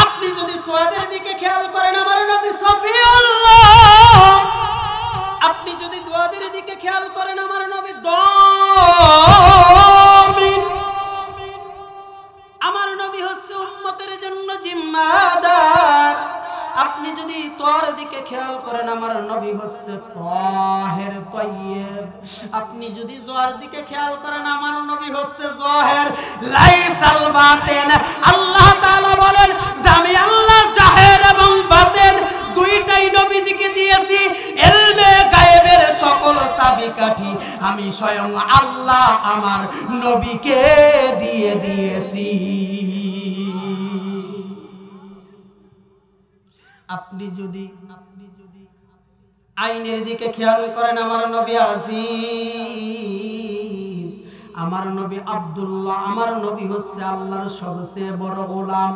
আপনি যদি সোয়াদের দিকে খেয়াল করেন আমার নবী সফিউল্লাহ। আপনি যদি দোয়াদের দিকে খেয়াল করেন আমার নবী দামিন। আমার নবী হচ্ছে উম্মতের জন্য জিম্মাদার। আপনি যদি তোর দিকে খেয়াল করেন আমার নবী হচ্ছে তাহের তাইয়্যিব। আপনি যদি জোয়ার দিকে খেয়াল করেন আমার নবী হচ্ছে জোহের লাইসাল বাতিন। আল্লাহ তাআলা বলেন যে আমি আল্লাহ জাহের এবং বাতিন দুইটাই নবীজিকে দিয়েছি। ইলমে গায়েবের সকল চাবিকাঠি আমি স্বয়ং আল্লাহ আমার নবীকে দিয়ে দিয়েছি। আপনি যদি আইনের দিকে খেয়াল করেন আমার নবী আজিজ, আমার নবী আব্দুল্লাহ, আমার নবী হচ্ছে আল্লাহর সবচেয়ে বড় গোলাম।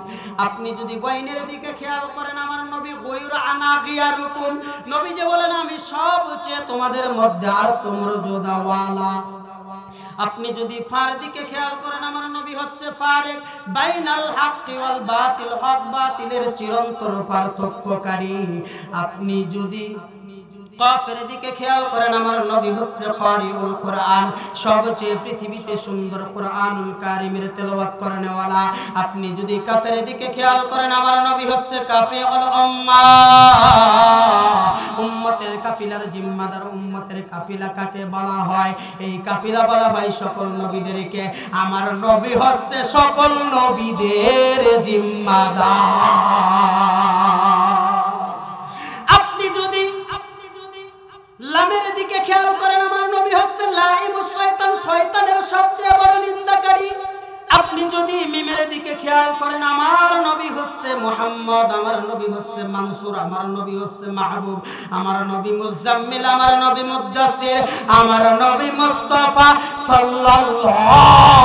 আপনি যদি গয়নের দিকে খেয়াল করেন আমার নবী গয়র আনাগিয়ারুকুম। নবী যে বলেন আমি সবচেয়ে তোমাদের মধ্যে আর তোমরা যোদাওয়ালা। আপনি যদি ফার দিকে খেয়াল করেন আমার নবী হচ্ছে ফারিক বাইনাল হাক্কি ওয়াল বাতিল, হক বাতিলের চিরন্তর পার্থক্যকারী। আপনি যদি কাফের দিকে খেয়াল করেন আমার নবী হচ্ছে কারিউল কোরআন, সবচেয়ে পৃথিবীতে সুন্দর কোরআনুল কারীমের তেলাওয়াত করেনওয়ালা। আপনি যদি কাফের দিকে খেয়াল করেন আমার নবী হচ্ছে কাফিউল উম্মাহ, উম্মতের কাফিলার জিম্মাদার। উম্মতের কাফিলা কাকে বলা হয়? এই কাফিলা বলা হয় সকল নবীদেরকে। আমার নবী হচ্ছে সকল নবীদের জিম্মাদার। লামের দিকে খেয়াল করেন আমার নবী হচ্ছে লাইমুশ শয়তান, শয়তানের সবচেয়ে বড় নিন্দাকারী। আপনি যদি মিমের দিকে খেয়াল করেন আমার নবী হচ্ছে মুহাম্মদ, আমার নবী হচ্ছে মানসুর, আমার নবী হচ্ছে মাহবুব, আমার নবী মুজাম্মিল, আমার নবী মুদ্দাসির, আমার নবী মুস্তাফা সাল্লাল্লাহু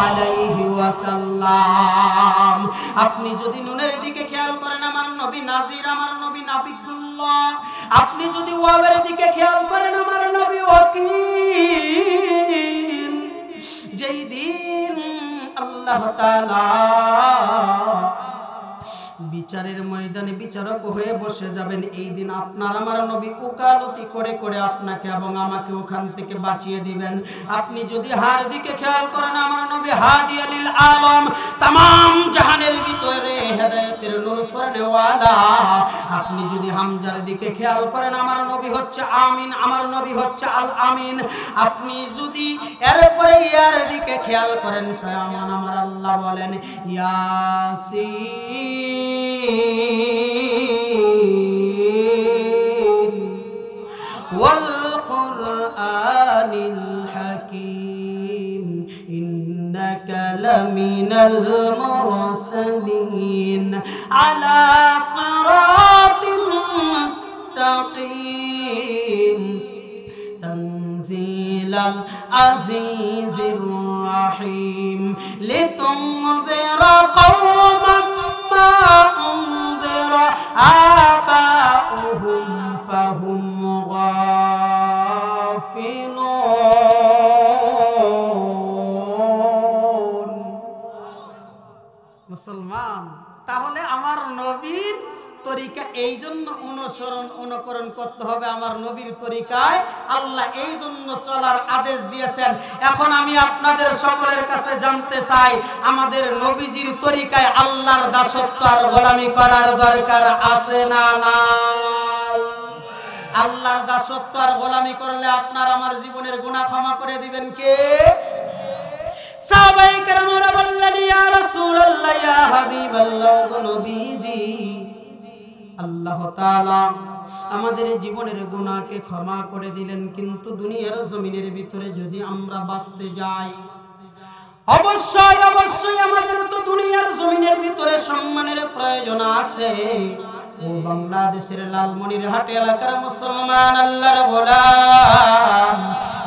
আলাইহি ওয়াসাল্লাম। আপনি যদি নুনের দিকে খেয়াল করেন আমার নবী নাজির, আমার নবী নাবিয়ুল্লাহ। আপনি যদি ওয়াবের দিকে খেয়াল করেন আমার নবী ওয়াকিল। যেই দিন আল্লাহ তাআলা বিচারের ময়দানে বিচারক হয়ে বসে যাবেন। এই দিন আপনার আমার নবী ওকালতি করে করে আপনাকে এবং আমাকে ওখান থেকে বাঁচিয়ে দিবেন। আপনি যদি হার দিকে খেয়াল করেন, আমার নবী হাদিয়া লিল আলম, तमाम জাহানের ভিতরে হেদায়েতের নূর ছড়ানেওয়ালা। আপনি যদি হামজার দিকে খেয়াল করেন, আমার নবী হচ্ছে আমিন, আমার নবী হচ্ছে আল আমিন। আপনি যদি এরপরে ইয়ার দিকে খেয়াল করেন, স্বয়ং আমার আল্লাহ বলেন ইয়াসিন ওয়াল কুরআনিল হাকীম ইন্নাকা লামিনাল মুরসালিন আলা সিরাতিন মুস্তাকিম তানজিলাল আজিজির রহিম লিতুনযিরা কওমান মা উনযিরা আবাউহুম ফাহুম গাফিলুন। মুসলমান, তাহলে আমার নবীর তরিকা এই জন্য অনুকরণ করতে হবে। আমার নবীর তরিকায় আল্লাহ এই জন্য চলার আদেশ দিয়েছেন। এখন আমি আপনাদের সকলের কাছে জানতে চাই, আমাদের নবীজির তরিকায় আল্লাহর দাসত্ব আর গোলামি করার দরকার আছে না নাই? আল্লাহর দাসত্ব আর গোলামি করলে আপনার আমার জীবনের গুনাহ ক্ষমা করে দিবেন কে? সাহাবায়ে কেরামরা বললেন, ইয়া রাসূলুল্লাহ, ইয়া হাবিবাল্লাহ, নবীজি, আল্লাহ তাআলা আমাদের জীবনের গুনাহকে ক্ষমা করে দিলেন, কিন্তু দুনিয়ার জমিনের ভিতরে যদি আমরা বাঁচতে যাই, অবশ্যই অবশ্যই আমাদের তো দুনিয়ার জমিনের ভিতরে সম্মানের প্রয়োজন আছে। ও বাংলাদেশের লালমনিরহাট এলাকার মুসলমান, আল্লাহর গোলাম,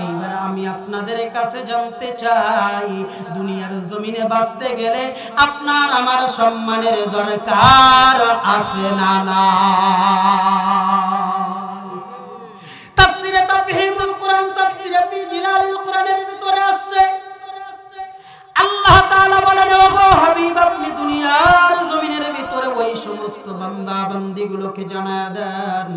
এইবার আমি আপনাদের কাছে জানতে চাই, দুনিয়ার জমিনে বাঁচতে গেলে আপনার আমার সম্মানের দরকার আছে না নাই? তাফসীরে তাফহিমুল কোরআন, তাফসীরে ফি জিলালিল কোরআনের ভিতরে আসছে, আল্লাহ তাআলা বলেন, ওগো হাবিব, আপনি দুনিয়ার জমিনের ভিতরে ওই সমস্ত বান্দা বান্দীগুলোকে জানায়া দেন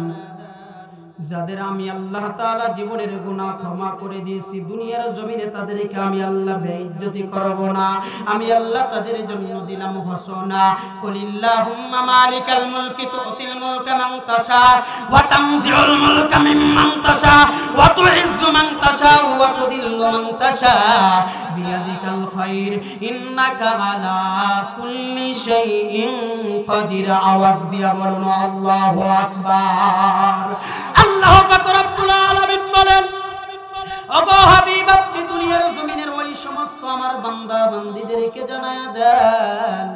যাদের আমি আল্লাহ তাআলা জীবনের গুনাহ ক্ষমা করে দিয়েছি, দুনিয়ার জমিনে তাদেরকে আমি আল্লাহ বেইজ্জতি করব না। আমি আল্লাহ তাদের জন্য দিলাম ঘোষণা, কুলিল্লাহুম্মা মালিকাল মুলকি তুতিল মুলকা মান তাশা ওয়া তানজিউল মুলকা মিম্মান তাশা ওয়া তুইজ্জু মান তাশা ওয়া তুদিল্লু মান তাশা বিয়াদিকাল খায়র ইন্নাকা আলা কুল্লি শাইইন কাদির। আওয়াজ দিয়া বলুন আল্লাহু আকবার। আল্লাহ পাক রব্বুল আলামিন বলেন, ওগো হাবিব, আপনি দুনিয়ার জমিনের ওই সমস্ত আমার বান্দা বান্দীদেরকে জানায়া দেন,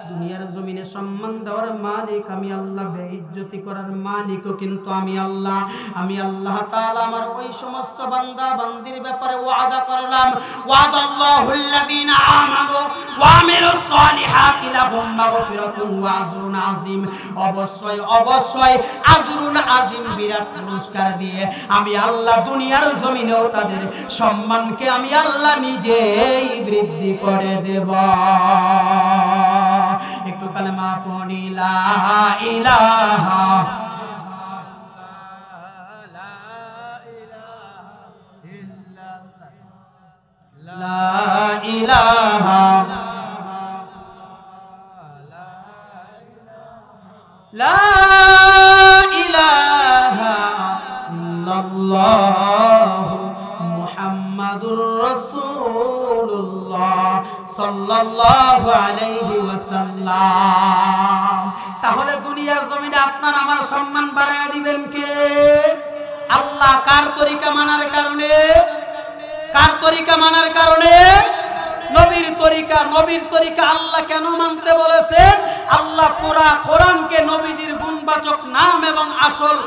দুনিয়ার জমিনে সম্মান দেওয়ার মালিক আমি আল্লাহ, বেইজ্জতি করার মালিকও কিন্তু আমি আল্লাহ। আমি আল্লাহ তাআলা আমার ওই সমস্ত বান্দা বান্দীর ব্যাপারে ওয়াদা করলাম, ওয়াদাল্লাহুল্লাযীনা আমানু ওয়া আমিলুস সালিহাতি লাহুম মাগফিরাতুন ওয়া আজরুন আযীম। অবশ্যই অবশ্যই আজরুন আযীম, বিরাট পুরস্কার দিয়ে আমি আল্লাহ দুনিয়ার জমিনেও তাদের সম্মানকে আমি আল্লাহ নিজেই বৃদ্ধি করে দেব। একটু কালেমা পড়ি, লা ইলাহা লা ইলাহা লা ইলাহা ইল্লাল্লাহ মুহাম্মাদুর রাসূলুল্লাহ সাল্লাল্লাহু আলাইহি ওয়াসাল্লাম। তাহলে দুনিয়ার জমিনে আপনার আমার সম্মান বাড়ায়া দিবেন কে? আল্লাহ। কার তরিকা মানার কারণে? কার তরিকা মানার কারণে? নবীর তরিকা। নবীর তরিকা আল্লাহ কেন মানতে বলেছেন? আল্লাহ কোরআনকে নবীজির গুণবাচক নাম এবং আসল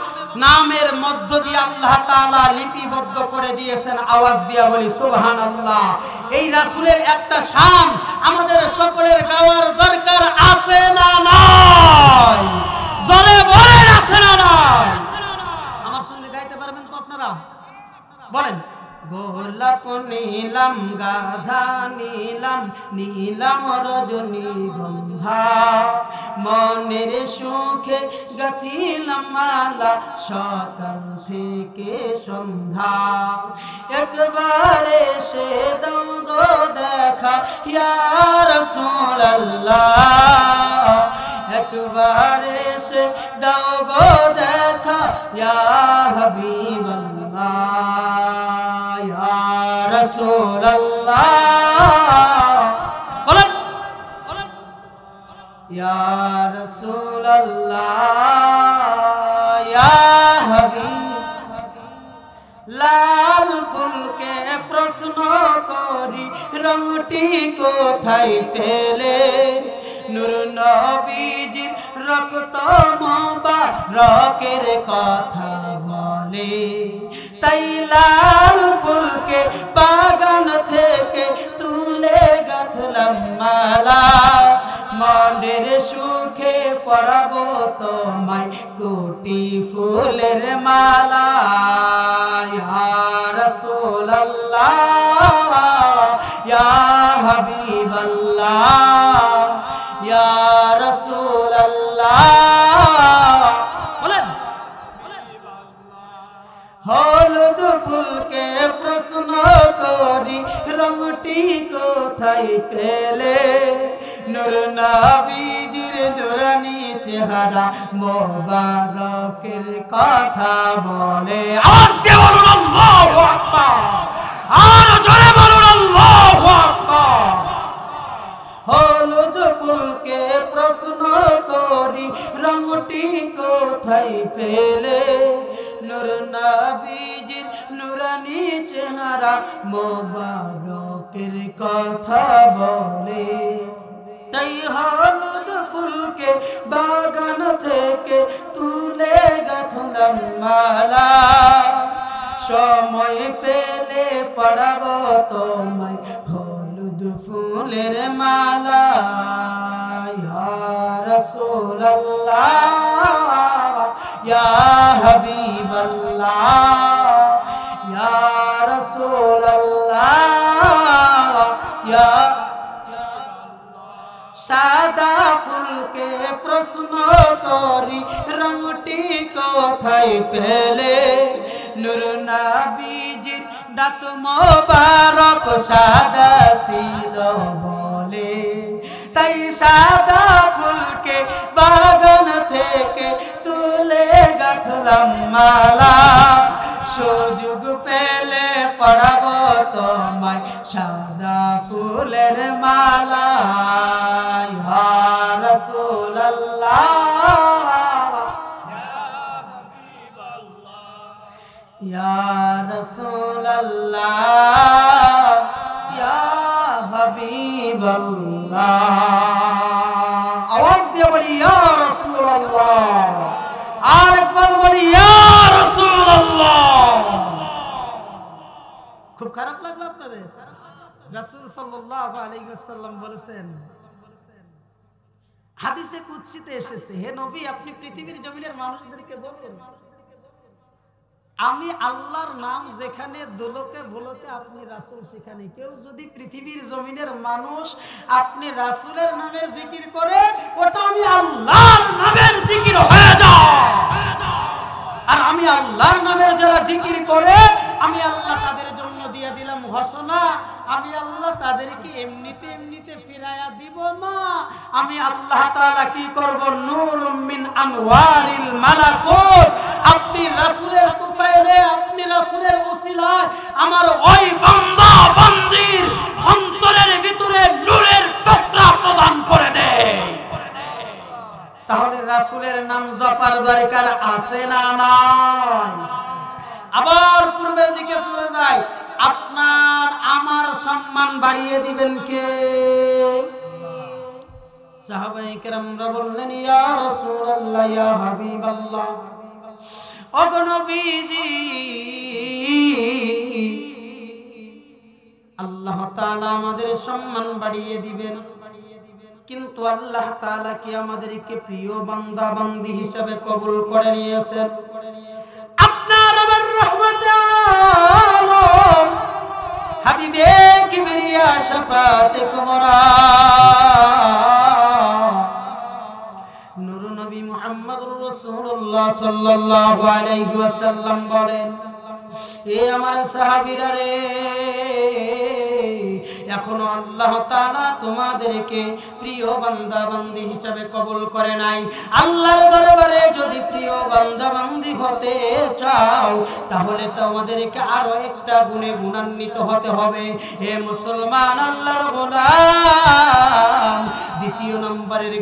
নামের মধ্য দিয়ে আল্লাহ তাআলা লিপিবদ্ধ করে দিয়েছেন। আওয়াজ দিয়া বলি সুবহানাল্লাহ। এই রাসূলের একটা শান আমাদের সকলের গাওয়ার দরকার আছে না নাই? জোরে বলেন আছে না নাই? আমার সঙ্গে গাইতে পারবেন তো আপনারা? বলেন। গোলাপ নীলাম, গাধা নীলাম, নীলাম রজনীগন্ধা, মনের সুখে গাঁথিলাম মালা সকাল থেকে সন্ধ্যা একবার এসে দাও গো দেখা ইয়া রাসূলুল্লাহ একবার এসে দাও গো দেখা ইয়া হাবিবাল্লাহ ইয়া রাসূলুল্লাহ বলেন ইয়া রাসূলুল্লাহ ইয়া হাবিব লাল ফুলকে প্রশ্ন করি রংটি কোথায় ফেলে নূর নবীজির রক্ত মোবারকের কথা বলে তাই লাল ফুলকে বাগান থেকে তুলে গাঁথলাম মালা মনের সুখে পরাবো তোমায় কোটি ফুলের মালা ইয়া রাসূলুল্লাহ ইয়া হাবিবাল্লাহ ইয়া রাসূলুল্লাহ বলেন হলুদ ফুলকে প্রশ্ন করি রংটি কোথায় ফেলে নূর নবীজির নূরানী চেহারা মোবারকের কথা বলে আওয়াজ দিয়ে বলুন আল্লাহু আকবার আর জোরে বলুন আল্লাহু আকবার হলুদ ফুলকে প্রশ্ন করি রংটি কোথায় পেলে নূর নবীজির নূরানী চেহারা মোবারকের কথা বলে তাই হলুদ ফুলকে বাগান থেকে তুলে গাঁথলাম মালা সময় পেলে পড়াবো তোমায় হলুদ ফুলের মালা ইয়া রাসূলুল্লাহ ইয়া হাবিবাল্লাহ ইয়া রাসূলুল্লাহ ইয়া সাদা ফুলকে প্রশ্ন করি রংটি কোথায় পেলে নূর নবীজির দাঁত মোবারক সাদা ছিল বলে তাই সাদা ফুলকে বাগান থেকে তুলে গাঁথলাম মালা সুযোগ পেলে পড়াবো তোমায় সাদা ফুলের মালা ইয়া রাসূলুল্লাহ ইয়া রাসূলুল্লাহ ইয়া হাবিবাল্লাহ আওয়াজ দিয়ে বলি ইয়া রাসূলুল্লাহ আরেকবার বলি ইয়া রাসূলুল্লাহ খুব খারাপ লাগলো আপনাদের রাসূল সাল্লাল্লাহু আলাইহি ওয়াসাল্লাম বলেছেন হাদিসে কুদসিতে এসেছে হে নবী আপনি পৃথিবীর জমিনের মানুষদেরকে বলেন আমি আল্লাহর নাম যেখানে দোলকে বলতে আপনি রাসূল সেখানে কেউ যদি পৃথিবীর জমিনের মানুষ আপনি রাসূলের নামের জিকির করে ওটা আমি আল্লাহর নামের জিকির হয়ে যায় আর আমি আল্লাহর নামের যারা জিকির করে আমি আল্লাহ তাদের জন্য দিয়ে দিলাম ঘোষণা আমি আল্লাহ তাদেরকে এমনিতে ফিরায়া দিব না আমি আল্লাহ তাআলা কি করব নূরুম মিন আনওয়ারিল মালাকুত আপনি রাসূলের তুফাইলে আপনি রাসূলের ওসিলায় আমার ওই বান্দা বান্দির অন্তরের ভিতরে নূরের টুকরা প্রদান করে দেয় তাহলে রাসূলের নাম জপার দরকার আছে না নাই আবার পূর্বের দিকে চলে যায় আপনার আমার সম্মান বাড়িয়ে দিবেন কে সাহাবায়ে কেরামরা বললেন ইয়া রাসূলুল্লাহ ইয়া হাবিবাল্লাহ ও নবীজি আল্লাহ তাআলা আমাদের সম্মান বাড়িয়ে দিবেন কিন্তু আল্লাহ তাআলা কি আমাদেরকে প্রিয় বান্দা বান্দি হিসেবে কবুল করে নিয়েছেন আপনার আমার রহমতে আলম হাবিবে কিবরিয়া শাফাতে কুবরা মুহাম্মদুর রাসূলুল্লাহ সাল্লাল্লাহু আলাইহি ওয়াসাল্লাম বলেন, এ আমার সাহাবীরা রে, এখনো আল্লাহ তাআলা তোমাদেরকে প্রিয় বান্দা বান্দি হিসাবে কবুল করে নাই। আল্লাহর দরবারে যদি প্রিয় বান্দা বান্দি হতে চাও তাহলে তোমাদেরকে আরো একটা গুণে গুণান্বিত হতে হবে। হে মুসলমান, আল্লাহর গোলাম, দ্বিতীয় নম্বরের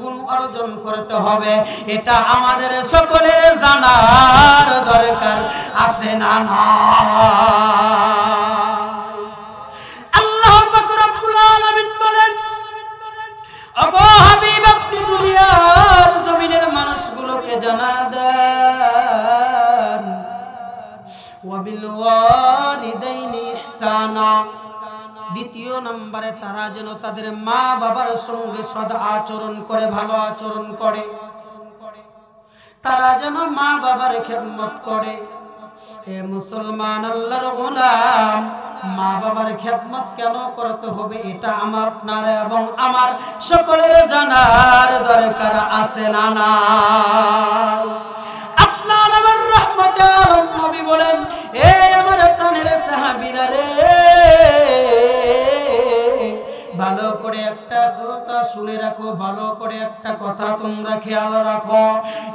গুণ অর্জন করতে হবে। এটা আমাদের সকলের জানার দরকার আছে না না? আল্লাহ পাক রব্বুল আলামিন বলেন, ওগো হাবিব, আপনি দুনিয়ার জমিনের মানুষগুলোকে জানা দেন, ওয়াবিল ওয়ালিদাইনি ইহসানা। দ্বিতীয় নম্বরে তারা যেন তাদের মা বাবার সঙ্গে সদ আচরণ করে, ভালো আচরণ করে, তারা যেন মা বাবার খেদমত করে। এ মুসলমান, আল্লাহর গোলাম, মা বাবার খেদমত কেন করতে হবে এটা আমার, আপনার এবং আমার সকলের জানার দরকার আছে না না? আপনার আমার রহমতের নবী বলেন, এ আমার প্রাণের সাহাবীরা রে, ভালো করে একটা কথা শুনে রাখো, ভালো করে একটা কথা তোমরা খেয়াল রাখো।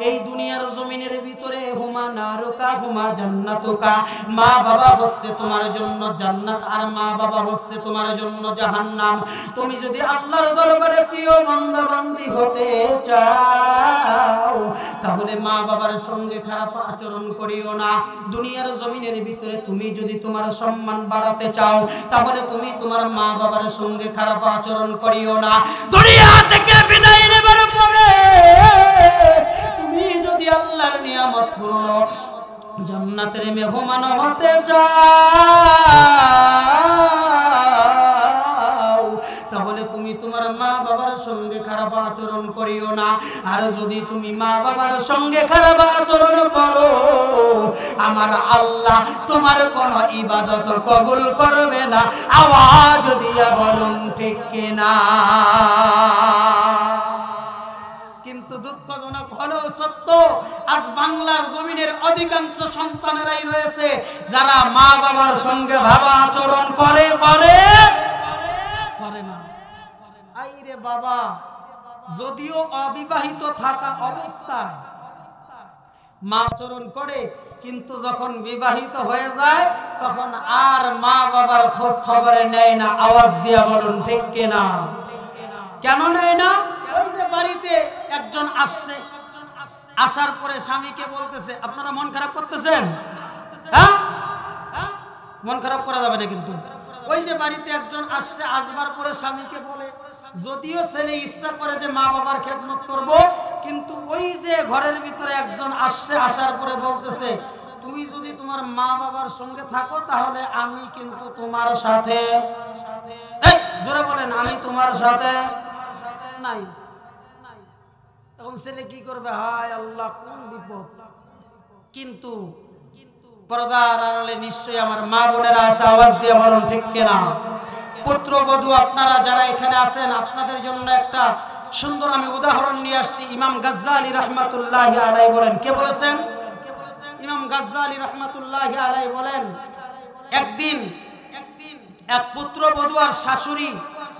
এই দুনিয়ার জমিনের ভিতরে হুমা নারুকা হুমা জান্নাতুকা, মা বাবা হচ্ছে তোমার জন্য জান্নাত আর মা বাবা হচ্ছে তোমার জন্য জাহান্নাম। তুমি যদি আল্লাহর দরবারে প্রিয় বান্দা বান্দি হতে চাও তাহলে মা বাবার সঙ্গে খারাপ আচরণ করিও না। দুনিয়ার জমিনের ভিতরে তুমি যদি তোমার সম্মান বাড়াতে চাও তাহলে তুমি তোমার মা বাবার সঙ্গে খারাপ আচরণ করিও না। দুনিয়া থেকে বিদায় নেবার পরে তুমি যদি আল্লাহর নিয়ামত পূর্ণ জান্নাতের মেহমান হতে চাও তাহলে তুমি তোমার মা বাবার সঙ্গে খারাপ আচরণ করিও না। আর যদি তুমি মা বাবার সঙ্গে খারাপ আচরণ করো, আমার আল্লাহ তোমার কোন ইবাদত কবুল করবে না। আওয়াজ দিয়া বলুন ঠিক কিনা? কিন্তু দুঃখজনক হলেও সত্য, আজ বাংলার জমিনের অধিকাংশ সন্তানেরাই রয়েছে যারা মা বাবার সঙ্গে ভালো আচরণ করে না। আইরে বাবা, যদিও অবিবাহিত থাকা অবস্থায় মা আচরণ করে, কিন্তু যখন বিবাহিত হয়ে যায় তখন আর মা বাবার খোঁজ খবরে নেয় না। আওয়াজ দিয়া বলুন ঠিক কিনা? কেন নেয় না? ওই যে বাড়িতে একজন আসছে, আসার পরে স্বামীকে বলতেছে, আপনারা মন খারাপ করতেছেন? হ্যাঁ, মন খারাপ করা যাবে না। কিন্তু ওই যে বাড়িতে একজন আসছে, আসবার পরে স্বামীকে বলে, যদিও ছেলে ইচ্ছা করে যে মা বাবার খেদমত করব, কিন্তু ওই যে ঘরের ভিতরে একজন আসছে, আসার পরে বলতেছে, তুমি যদি তোমার মা বাবার সঙ্গে থাকো তাহলে আমি কিন্তু তোমার সাথে, জোরে বলেন, আমি তোমার সাথে নাই। তখন ছেলে কি করবে? হায় আল্লাহ, কোন বিপদ! কিন্তু পর্দার আড়ালে নিশ্চয়ই আমার মা বোনেরা আছে। আওয়াজ দিয়ে বলুন ঠিক কিনা? পুত্রবধূ আপনারা যারা এখানে আছেন, আপনাদের জন্য একটা সুন্দর আমি উদাহরণ নিয়ে আসছি। ইমাম গাজ্জালি রাহমাতুল্লাহি আলাইহি বলেন, কে বলেছেন? ইমাম গাজ্জালি রাহমাতুল্লাহি আলাইহি বলেন, একদিন এক পুত্রবধূ আর শাশুড়ি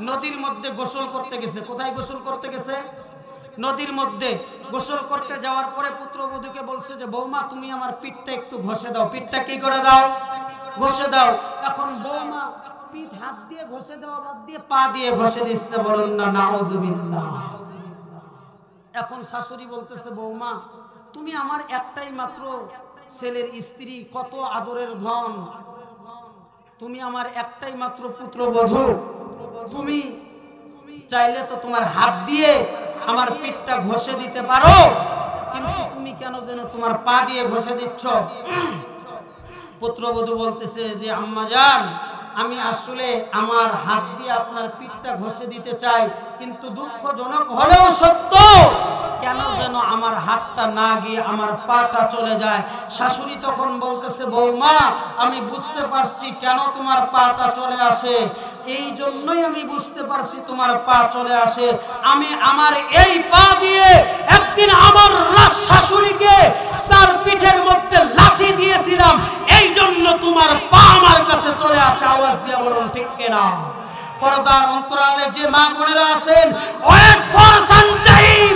নদীর মধ্যে গোসল করতে গেছে। কোথায় গোসল করতে গেছে? নদীর মধ্যে। গোসল করতে যাওয়ার পরে পুত্রবধূকে বলছে যে, বৌমা তুমি আমার পিঠটা একটু ঘষে দাও। পিঠটা কি করে দাও? ঘষে দাও। এখন বৌমা পিঠ হাত দিয়ে ঘষে দেওয়া বাদ দিয়ে পা দিয়ে ঘষে দিচ্ছে। বলুন না নাউজুবিল্লাহ। এখন শাশুড়ি বলতেছে, বৌমা তুমি আমার একটাই মাত্র ছেলের স্ত্রী, কত আদরের ধন, তুমি আমার একটাই মাত্র পুত্রবধূ, তুমি চাইলে তো তোমার হাত দিয়ে আমার পিঠটা ঘষে দিতে পারো, কিন্তু তুমি কেন যেন তোমার পা দিয়ে ঘষে দিচ্ছ? পুত্রবধূ বলতেছে যে, আম্মা জান, আমি আসলে আমার হাত দিয়ে আপনার পিঠটা ঘষে দিতে চাই, কিন্তু দুঃখজনক হলেও সত্য, কেন যেন আমার হাতটা না গিয়ে আমার পাটা চলে যায়। শাশুড়ি তখন বলতেছে, বৌমা আমি বুঝতে পারছি কেন তোমার পাটা চলে আসে, এই জন্যই আমি বুঝতে পারছি তোমার পা চলে আসে। আমি আমার এই পা দিয়ে একদিন আমার শাশুড়িকে তার পিঠের মধ্যে লাথি দিয়েছিলাম, এই জন্য তোমার পা আমার কাছে চলে আসে। আওয়াজ দিয়ে বলুন ঠিক কিনা? পর্দার অন্তরালে যে মা বোনেরা আছেন, ওয়েট ফর সাম টাইম,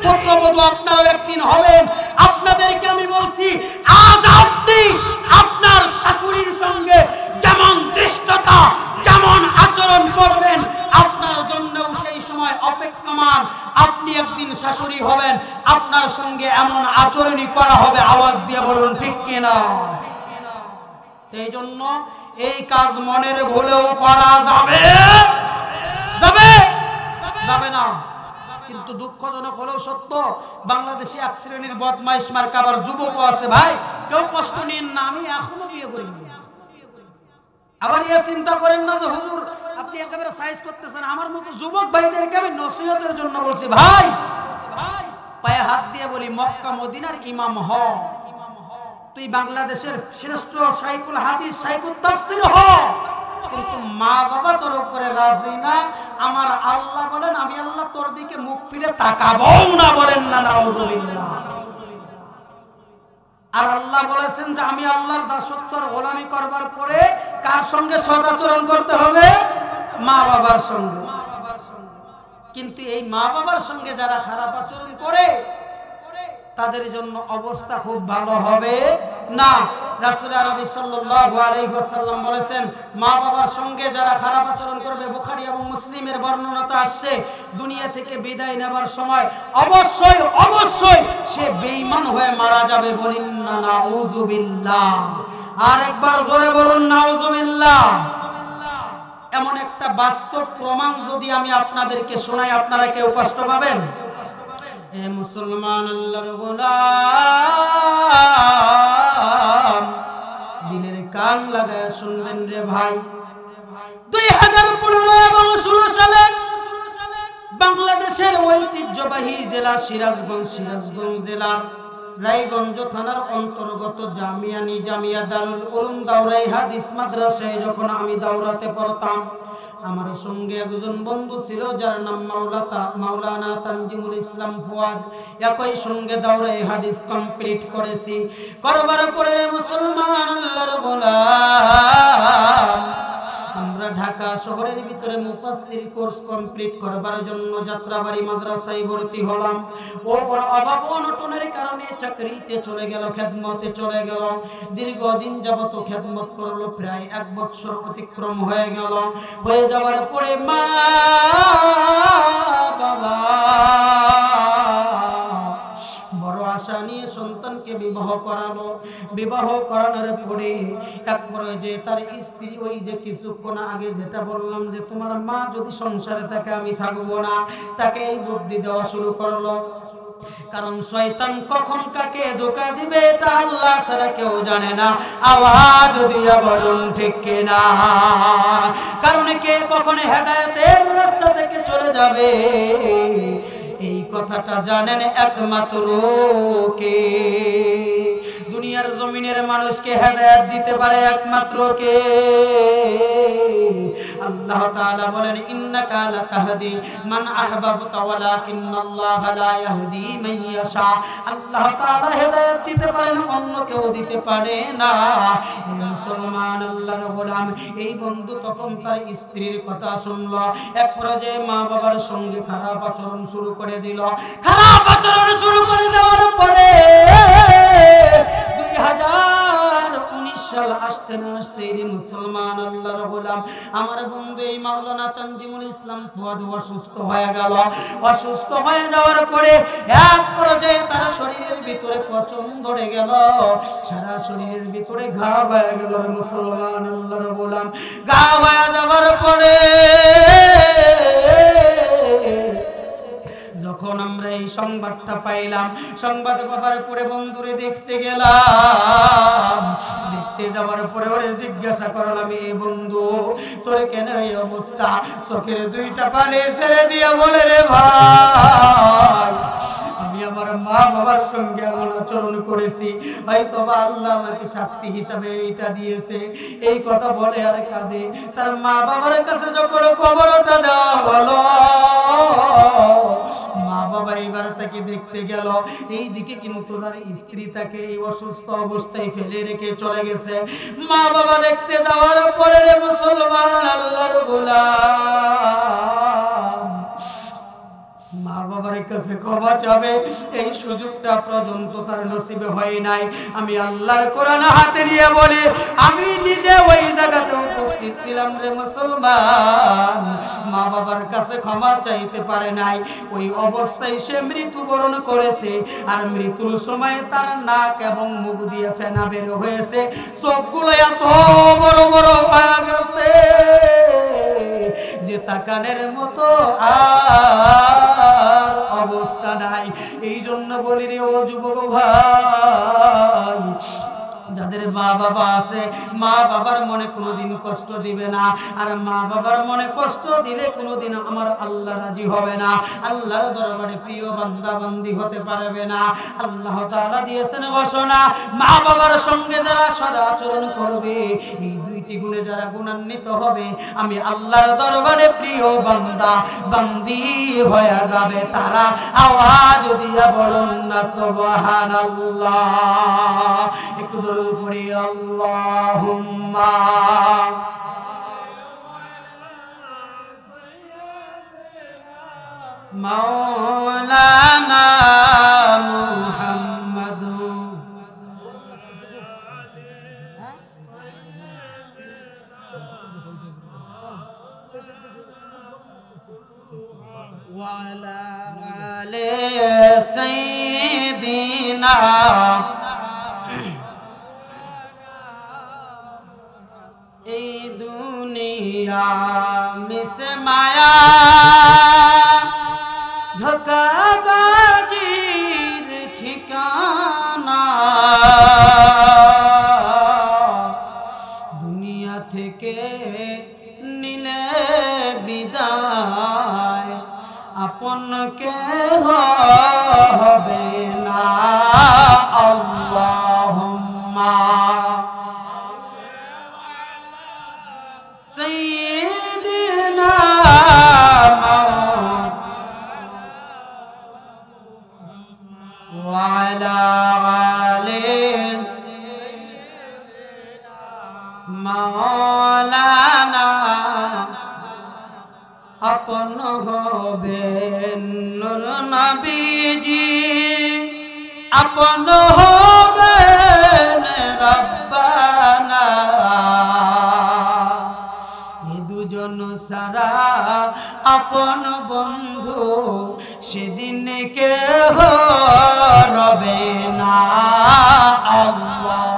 পুত্রবধূ আপনারা একদিন হবেন। আপনাদেরকে আমি বলছি, আজ আপনি আপনার শাশুড়ির সঙ্গে যেমন দৃষ্টতা, যেমন আচরণ করবেন, আপনার জন্যও সেই সময় অপেক্ষমান। আপনি একদিন শাশুড়ি হবেন, আপনার সঙ্গে এমন আচরণই করা হবে। আওয়াজ দিয়ে বলুন ঠিক কিনা? এই জন্য এই কাজ মনের ভুলেও করা যাবে যাবে যাবে না। কিন্তু দুঃখজনক হলেও সত্য, বাংলাদেশে এক শ্রেণীর বদমাইশ মার্কাবার যুবকও আছে। ভাই কেউ কষ্ট নিন না, আমি এখনো বিয়ে করিনি। আবার ইয়ে চিন্তা করেন না যে হুজুর আপনি একেবারে সাইজ করতেছেন। আমার মতো যুবক ভাইদেরকে আমি নসিহতের জন্য বলছি, ভাই পায়ে হাত দিয়ে বলি, মক্কা মদিনার ইমাম হ, তুই বাংলাদেশের শ্রেষ্ঠ শাইখুল হাদিস, শাইখুল তাফসীর হ, কিন্তু মা বাবা তোর উপরে রাজি না। আমার আল্লাহ বলেন, আমি আল্লাহ তোর দিকে মুখ ফিরে তাকাবও না। বলেন না নাউজুবিল্লাহ। আর আল্লাহ বলেছেন যে আমি আল্লাহর দাসত্বর গোলামি করবার পরে কার সঙ্গে সদাচরণ করতে হবে? মা বাবার সঙ্গে। কিন্তু এই মা বাবার সঙ্গে যারা খারাপ আচরণ করে, তাদের জন্য অবস্থা খুব ভালো হবে না। রাসূল আরবি সাল্লাল্লাহু আলাইহি ওয়াসাল্লাম বলেছেন, মা বাবার সঙ্গে যারা খারাপ আচরণ করবে, বুখারী এবং মুসলিমের বর্ণনাতে আসছে, দুনিয়া থেকে বিদায় নেবার সময় অবশ্যই অবশ্যই সে বেঈমান হয়ে মারা যাবে। বলেন না নাউজুবিল্লাহ। আর একবার জোরে বলুন নাউজুবিল্লাহ। এমন একটা বাস্তব প্রমাণ যদি আমি আপনাদেরকে শোনাই, আপনারা কেউ কষ্ট পাবেন? এ মুসলমান আল্লাহর গোলাম, দিলের কান লাগায় শুনবেন রে ভাই। 2015 এবং 16 সালে বাংলাদেশের ঐতিহ্যবাহী জেলা সিরাজগঞ্জ জেলার রায়গঞ্জ থানার অন্তর্গত জামিয়া নিজামিয়া দারুল উলুম দাওরাই হাদিস মাদ্রাসায় যখন আমি দাওরাতে পড়তাম, আমার সঙ্গে একজন বন্ধু ছিল যার নাম মাওলানা তানজিমুল ইসলাম ফুয়াদ। একই সঙ্গে দাওরাই হাদিস কমপ্লিট করেছি। করবার পরে মুসলমান আল্লাহর গোলাম, আমরা ঢাকা শহরের ভিতরে মুফাসসির কোর্স কমপ্লিট করবার জন্য যাত্রাবাড়ি মাদ্রাসায় ভর্তি হলাম। ওর অভাব অনটনের কারণে চাকরিতে চলে গেল, খেদমতে চলে গেল। দীর্ঘদিন যাবত খেদমত করলো, প্রায় 1 বছর অতিক্রম হয়ে গেল। হয়ে যাওয়ার পরে মা বাবা বড় আশা নিয়ে সন্তানকে বিবাহ করালো। বিবাহ করানোর পরে এক পর্যায়ে তার স্ত্রী, ওই যে কিছুক্ষণ আগে যেটা বললাম যে তোমার মা যদি সংসারে থাকে আমি থাকবো না, তাকে এই বুদ্ধি দেওয়া শুরু করলো। কারণ শয়তান কখন কাকে ধোঁকা দিবে এটা আল্লাহ ছাড়া কেউ জানে না। আওয়াজ দিয়া বলুন ঠিক কিনা? কারণ কে কখন হেদায়েতের রাস্তা থেকে চলে যাবে এই কথাটা জানেন একমাত্র কে? দুনিয়ার জমিনের মানুষকে হেদায়েত দিতে পারে একমাত্র কে? আল্লাহ তাআলা বলেন, ইন্নাকা লাতাহদি মান আহবাবতা ওয়ালাকিন্নাল্লাহা লা ইয়াহদি মান ইয়াশা। আল্লাহ তাআলা হেদায়েত দিতে পারেন, অন্য কেউ দিতে পারে না। এই মুসলমান আল্লাহর গোলাম, এই বন্ধু তখন তার স্ত্রীর কথা শুনলো। এক পর্যায়ে মা বাবার সঙ্গে খারাপ আচরণ শুরু করে দিল। খারাপ আচরণ শুরু করে দেওয়ার পরে 2019 সাল আসতে না আসতে মুসলমান আল্লাহর গোলাম, আমার বন্ধু এই মাওলানা তানজিমুল ইসলাম ফুয়াদ অসুস্থ হয়ে গেল। অসুস্থ হয়ে যাওয়ার পরে এক পর্যায়ে তার শরীরের ভিতরে পচন ধরে গেল, সারা শরীরের ভিতরে ঘা হয়ে গেল। মুসলমান আল্লাহর গোলাম, ঘা হয়ে যাওয়ার পরে যখন আমরা এই সংবাদটা পাইলাম, সংবাদ পাওয়ার পরে বন্ধুরে দেখতে গেলাম। দেখতে যাওয়ার পরে ওরে জিজ্ঞাসা করলাম, এই বন্ধু তোর কেন এই অবস্থা? চোখের 2টা পানি ছেড়ে দিয়ে বলে, রে ভাই আমি আমার মা বাবার সঙ্গে এমন আচরণ করেছি, হয়তো আল্লাহ আমাকে শাস্তি হিসাবে এটা দিয়েছে। এই কথা বলে আর কাঁদে। তার মা বাবার কাছে যখন খবরটা দেওয়া হলো, মা বাবা এবার তাকে দেখতে গেল, এই দিকে কিন্তু তার স্ত্রী তাকে এই অসুস্থ অবস্থায় ফেলে রেখে চলে গেছে। মা বাবা দেখতে যাওয়ার পরে রে মুসলমান আল্লাহর গোলাম মা বাবার কাছে ক্ষমা চাবে এই সুযোগটা পর্যন্ত তার নসিবে হয় নাই। আমি আল্লাহর কোরআন হাতে নিয়ে বলি, আমি নিজে ওই জায়গাতে উপস্থিত ছিলাম রে মুসলমান। মা বাবার কাছে ক্ষমা চাইতে পারে নাই, ওই অবস্থায় সে মৃত্যুবরণ করেছে। আর মৃত্যুর সময় তার নাক এবং মুখ দিয়ে ফেনা বের হয়েছে, চোখগুলো এত বড় বড় হয়ে গেছে যে তাকানের মতো আর অবস্থা নাই। এই জন্য বলি রে ও যুবক ভাই, যাদের মা বাবা আছে, মা বাবার মনে কোনোদিন কষ্ট দিবে না। আর মা বাবার মনে কষ্ট দিলে কোনোদিন আমার আল্লাহ রাজি হবে না, আল্লাহর দরবারে প্রিয় বান্দা বান্দি হতে পারবে না। আল্লাহ তাআলা দিয়েছেন ঘোষণা, মা বাবার সঙ্গে যারা সদাচরণ করবে, এই দুইটি গুণে যারা গুণান্বিত হবে, আমি আল্লাহর দরবারে প্রিয় বান্দা বান্দি হয়ে যাবে তারা। আওয়াজ দিয়া বলুন না সুবহানাল্লাহ। একটু দরুদ পড়ি, আল্লাহুম্মা মাওলানা মুহাম্মাদ ওয়া আলা আলি সাইয়্যিদিনা এই দুনিয়া মিছে মায়া ধোঁকাবাজির ঠিকানা, দুনিয়া থেকে নিলে বিদায় আপন কেহ হবে না। আল্লাহুম্মা সাইয়্যিদিনা ওয়া আলা আলি মাওলানা, আপন হবেন নূর নবীজি, আপন হবেন রব্বানা। এই দুজন সারা আপন বন্ধু সেদিন কেহ রবে না। আল্লাহ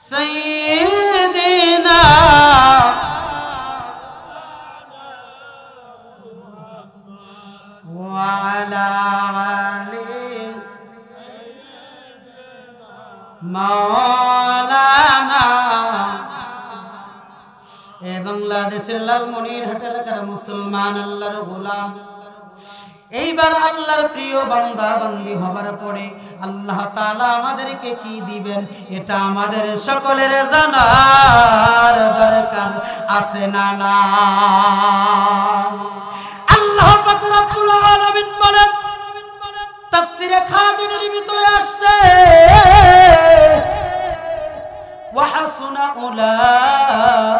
সাইয়্যিদিনা ওয়া আলা আলি মাওলানা। এ বাংলাদেশের লালমনিরহাট এলাকার মুসলমান আল্লাহর গোলাম, এইবার আল্লাহর প্রিয় বান্দা বান্দি হবার পরে আল্লাহ তাআলা আমাদেরকে কি দিবেন এটা আমাদের সকলের জানার দরকার আছে না না? আল্লাহ পাক রব্বুল আলামিন বলেন, তাফসীরে খাজিনের ভিতরে আসছে, ওয়া হাসুনা উলাইকা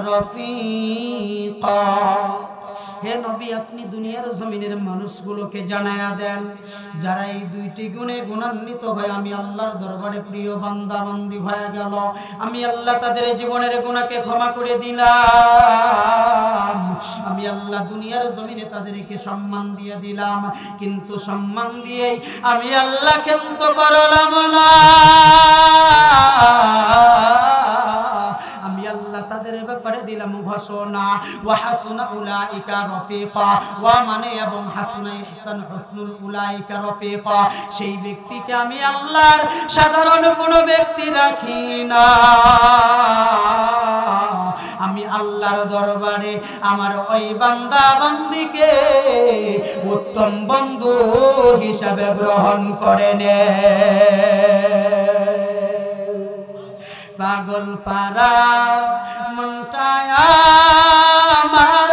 রফিকা। হে নবী, আপনি দুনিয়ার জমিনের মানুষগুলোকে জানায়া দেন, যারা এই দুইটি গুণে গুণান্বিত হয়ে আমি আল্লাহর দরবারে প্রিয় বান্দা বান্দি হয়ে গেল, আমি আল্লাহ তাদের জীবনের গুনাহকে ক্ষমা করে দিলাম। আমি আল্লাহ দুনিয়ার জমিনে তাদেরকে সম্মান দিয়ে দিলাম, কিন্তু সম্মান দিয়েই আমি আল্লাহ কিন্তু করলাম না। আমি আল্লাহ তাদের ব্যাপারে দিলাম ঘোষণা, ওয়া হাসুনা উলাইকা রফিকা। ওয়া মানে এবং হাসুনা ইহসান হুসনুল উলাইকা রফিকা, সেই ব্যক্তিকে আমি আল্লাহর সাধারণ কোনো ব্যক্তি রাখি না। আমি আল্লাহর দরবারে আমার ওই বান্দা বান্দিকে উত্তম বন্ধু হিসাবে গ্রহণ করে নে। পাগল পারা মনটা আমার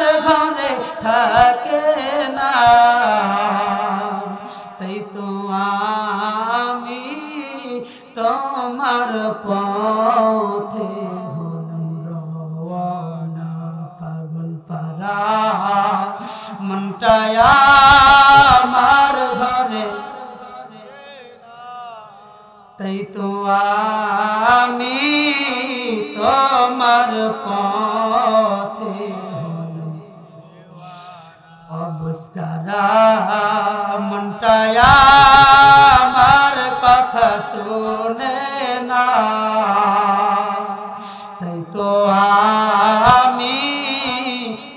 মনটা আমার ঘরে তাই তো আমি তোমার পথে হলাম অবস্কারা মনটা আমার কথা শুনে না তাই তো আমি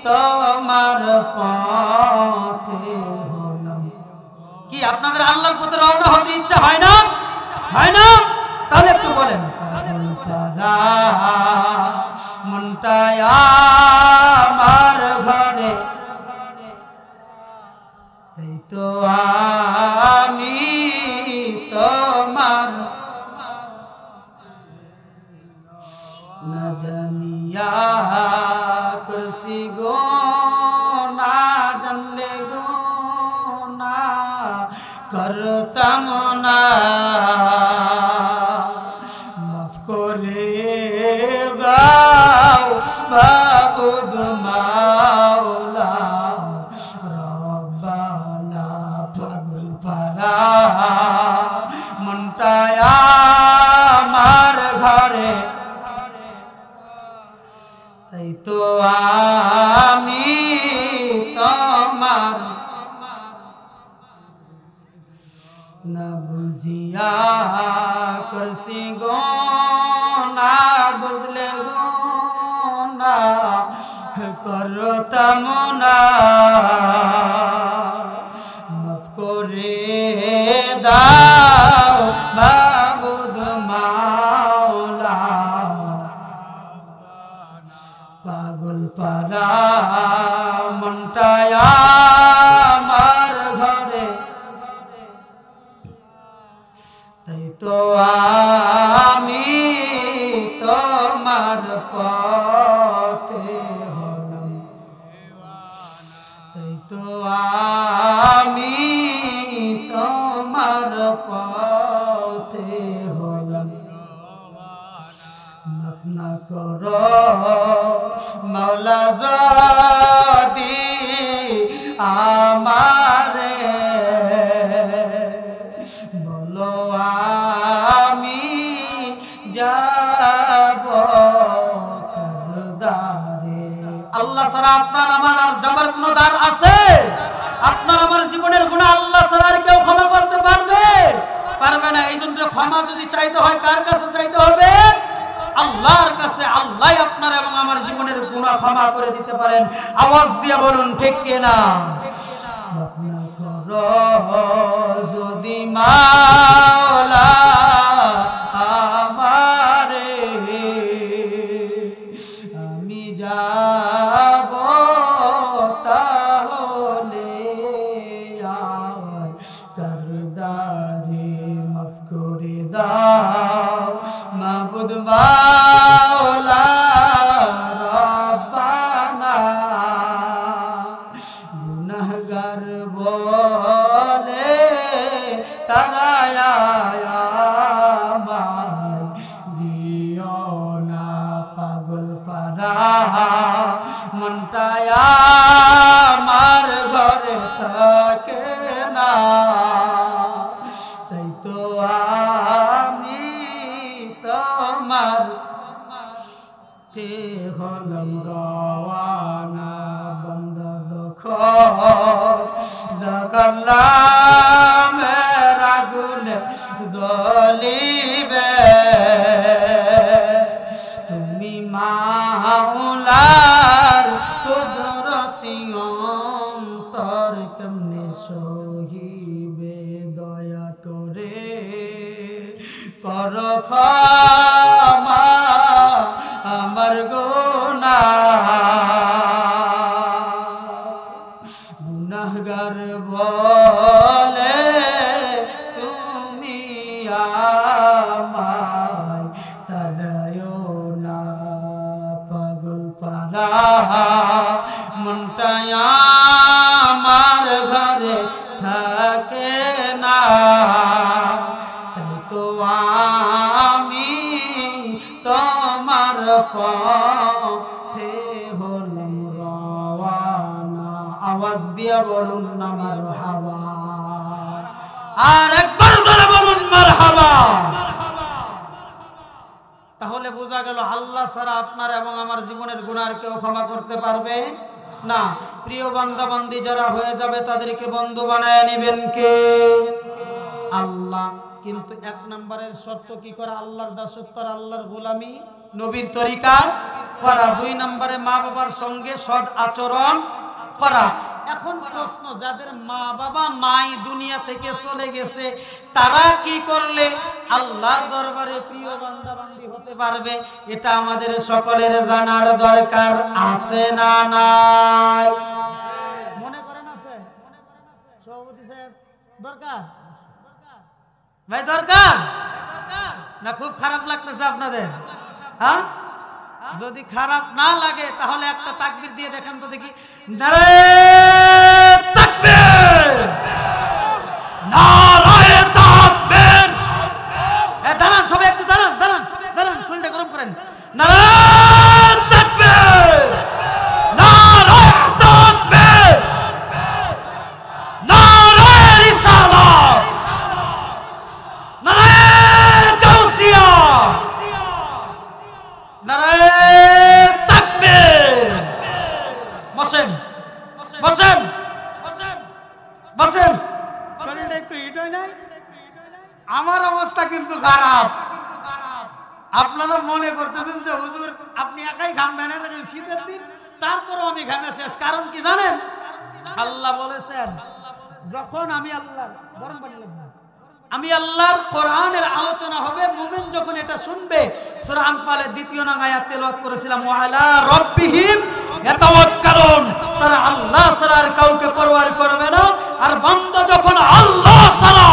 তোমার পথে হলাম। কি আপনাদের আল্লাহর পথে রওনা হতে ইচ্ছা হয় না? হয় না? তাহলে একটু বলেন। পাগল পারা মনটা আমার ঘরে তাই তো আমি তোমার না জানিয়া করছি গো না জানলে গো না করতাম না মাফ করে দাও মাবুদ মাওলা রব্বানা। পাগল পারা মনটা আমার ঘরে তাই তো আমি তোমার না বুঝিয়া করছি গো না বুঝলে গো না করতাম না মাফ করে দাও মাবুদ মাওলা। পাগল পারা মনটা আমার ঘরে তাই তো আমি তোমার পথে হলাম তাই তো আমি তোমার পথে হলাম। মাফ না করো মাওলা যদি আমারে বলো আমি যাব কারদারে। আল্লাহ ছাড়া আপনার আমার আর যাবার কোনো দ্বার আছে? আপনার আমার জীবনের গুনাহ আল্লাহ ছাড়া আর কেউ ক্ষমা করতে পারবে? পারবে না। এই জন্য ক্ষমা যদি চাইতে হয় কার কাছে চাইতে হবে? আল্লাহর কাছে। আল্লাহ আপনার এবং আমার জীবনের গুনাহ ক্ষমা করে দিতে পারেন। আওয়াজ দিয়ে বলুন ঠিক কিনা? মাফ না করো যদি মাওলা আমারে আমি যাব তাহলে আর কারদারে। মাফ করে দাও মাবুদ মাওলা রব্বানা। গুনাহগার বলে তারা আমায় দিও না। পাগল পারা মনটা আমার ঘরে থাকে না তাই তো আমি তোমার তে হলাম রওয়ানা। বান্দা যখন জাহান্নামের আগুনে জ্বলিবে তুমি মাওলার কুদরতি অন্তর কেমনে সহিবে? দয়া করে করো ক্ষমা আমার গুনাহ। গুনাহগার বলে তুমি আমায় তাড়ায়ো না। পাগল পারা মনটা আমার ঘরে থাকে না তাই তো আমি তোমার পথে হলাম রওয়ানা। আওয়াজ দিয়ে বলুন না মারহাবা। আর একবার জোরে বলুন মারহাবা। তাহলে বোঝা গেল আল্লাহ ছাড়া আপনার এবং আমার জীবনের গুনাহ কেউ ক্ষমা করতে পারবে না। প্রিয় বান্দা বান্দি যারা হয়ে যাবে তাদেরকে বন্ধু বানায় নেবেন কে? আল্লাহ। কিন্তু এক নম্বরের শর্ত কি করা? আল্লাহর দাসত্ব, আল্লাহর গোলামি, নবীর তরিকা করা। 2 নম্বরে মা বাবার সঙ্গে সৎ আচরণ করা। এখন প্রশ্ন, যাদের মা বাবা নাই, দুনিয়া থেকে চলে গেছে, তারা কি করলে আল্লাহর দরবারে প্রিয় বান্দা বান্দি হতে পারবে? এটা আমাদের সকলের জানার দরকার আছে না নাই? মনে করেন আছে? সভাপতি সাহেব দরকার ভাই, দরকার না? খুব খারাপ লাগতেছে আপনাদের? হ্যাঁ, যদি খারাপ না লাগে তাহলে একটা তাকবীর দিয়ে দেখেন তো দেখি। নারায়ে তাকবীর, নারায়ে তাকবীর। দাঁড়ান সবাই, একটু দাঁড়ান, দাঁড়ান, দাঁড়ান, শরীরটা গরম করেন। নারায়ে তাকবীর, নারায়ে তাকবীর, নারায়ে রিসালাত, নারায়ে গাউসিয়া, নারায়ে তাকবীর। বসেন, বসেন, বসেন। শরীরটা একটু হিট হয় নাই? আমার অবস্থা কিন্তু খারাপ। আপনারা মনে করতেছেন যে হুজুর আপনি একাই ঘামবেন না, শীতের দিন, তারপরও আমি ঘামে শেষ। কারণ কি জানেন? আল্লাহ বলেছেন, যখন আমি আল্লাহর গরম পানি লাগবে, আমি আল্লাহর কোরআনের আলোচনা হবে, মুমিন যখন এটা শুনবে, সূরা আনফালের 2 নং আয়াত তেলাওয়াত করেছিলাম, ওয়া আলা রাব্বিহিম ইয়াতাওয়াক্কালুন। তারা আল্লাহ ছাড়া আর কাউকে পরোয়া করবে না। আর বান্দা যখন আল্লাহ ছাড়া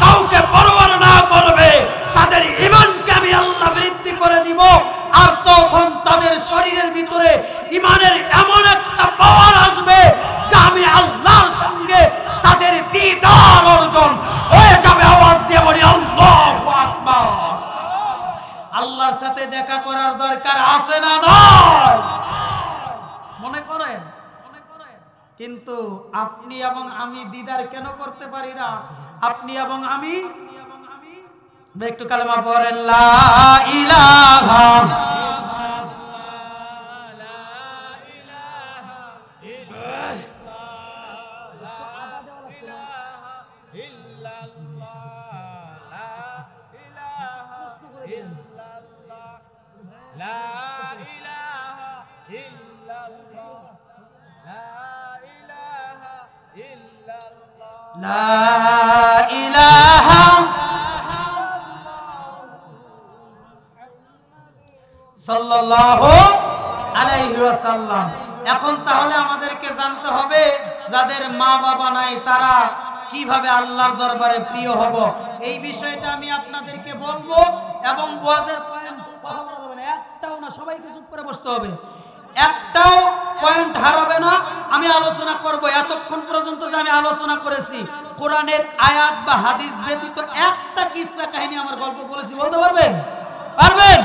কাউকে পরোয়া না করবে, তাদের ঈমানকে আমি আল্লাহ বৃদ্ধি করে দিব। আর তখন তাদের শরীরের ভিতরে ঈমানের এমন একটা পাওয়ার আসবে যে আমি আল্লাহর সঙ্গে তাদের দিদার অর্জন হয়ে যাবে। আওয়াজ দিয়ে বলি আল্লাহু আকবার। আল্লাহর সাথে দেখা করার দরকার আছে না নাই? মনে করেন? কিন্তু আপনি এবং আমি দিদার কেন করতে পারি না? আপনি এবং আমি একটু কালেমা পড়েন, লা ইলাহা সাল্লাল্লাহু আলাইহি ওয়াসাল্লাম। এখন তাহলে আমাদেরকে জানতে হবে যাদের মা বাবা নাই তারা কিভাবে আল্লাহর দরবারে প্রিয় হব। এই বিষয়টা আমি আপনাদেরকে বলবো এবং ওয়াজের পয়েন্ট কথা বলা যাবে না, একটাও না, সবাইকে চুপ করে বসতে হবে, একটাও পয়েন্ট হারাবে না। আমি আলোচনা করব এতক্ষণ পর্যন্ত যে আমি আলোচনা করেছি কোরআনের আয়াত বা হাদিস ব্যতীত একটা কিসসা কাহিনী আমার গল্প বলেছি, বলতে পারবেন? পারবেন?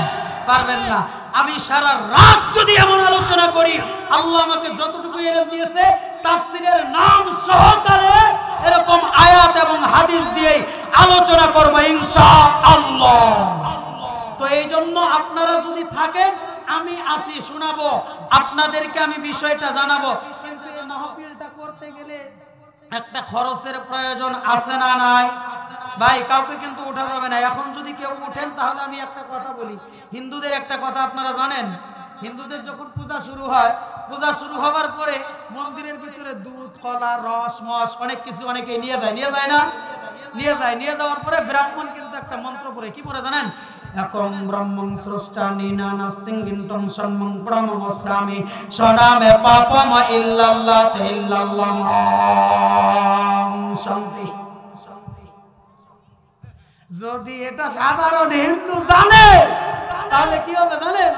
পারবেন না। আমি সারা রাত যদি এমন আলোচনা করি, আল্লাহ আমাকে যতটুকু ইলম দিয়েছে তাফসীরের নাম সহকারে এরকম আয়াত এবং হাদিস দিয়ে আলোচনা করব ইনশাআল্লাহ। তো এই জন্য আপনারা যদি থাকেন, আমি আসি, শোনাবো আপনাদেরকে, আমি বিষয়টা জানাবো। কিন্তু এই মাহফিলটা করতে গেলে একটা খরচের প্রয়োজন আছে না নাই? ভাই কাউকে কিন্তু উঠা যাবে না। এখন যদি কেউ উঠেন তাহলে আমি একটা কথা বলি। হিন্দুদের একটা কথা আপনারা জানেন, হিন্দুদের যখন পূজা শুরু হয়, পূজা শুরু হওয়ার পরে মন্দিরের ভিতরে দুধ, কলা, রস, মস অনেক কিছু অনেকে নিয়ে যায়, নিয়ে যায় না? নিয়ে যায়। নিয়ে যাওয়ার পরে ব্রাহ্মণ কিন্তু একটা মন্ত্র পড়ে, কি পড়ে জানেন? একং ব্রহ্মং স্রষ্টানি নানাস্তিং গিন্তং সম্মং প্রমগস্যামি সনামে পাপম ইল্লাল্লাহ ইল্লাল্লাহ শান্তি। যদি এটা সাধারণ হিন্দু জানে তাহলে কি হবে জানেন?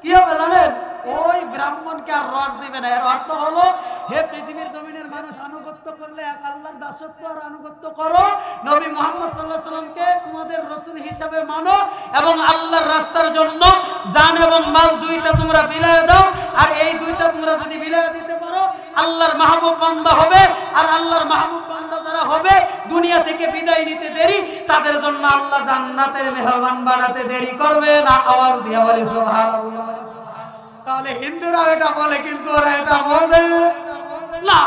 কি হবে জানেন? ওই ব্রাহ্মণকে আর রস দিবে না। এর অর্থ হলো, হে পৃথিবীর জমিনের মানুষ, আনুগত্য করলে এক আল্লাহর দাসত্ব আর আনুগত্য করো, নবী মুহাম্মদ সাল্লাল্লাহু আলাইহি সাল্লামকে তোমাদের রাসূল হিসেবে মানো এবং আল্লাহর রাস্তার জন্য জান এবং মাল দুইটা তোমরা বিলায় দাও। আর এই দুইটা তোমরা যদি বিলায় দিতে পারো, আল্লাহর মাহবুব বান্দা হবে। আর আল্লাহর মাহবুব বান্দা যারা হবে দুনিয়া থেকে বিদায় নিতে দেরি, তাদের জন্য আল্লাহ জান্নাতের মেহমান বানাতে দেরি করবে না। আওয়াজ দিয়ে বলি সুবহানাল্লাহ। তাহলে হিন্দুরা এটা বলে কিন্তু ওরা এটা বোঝে না।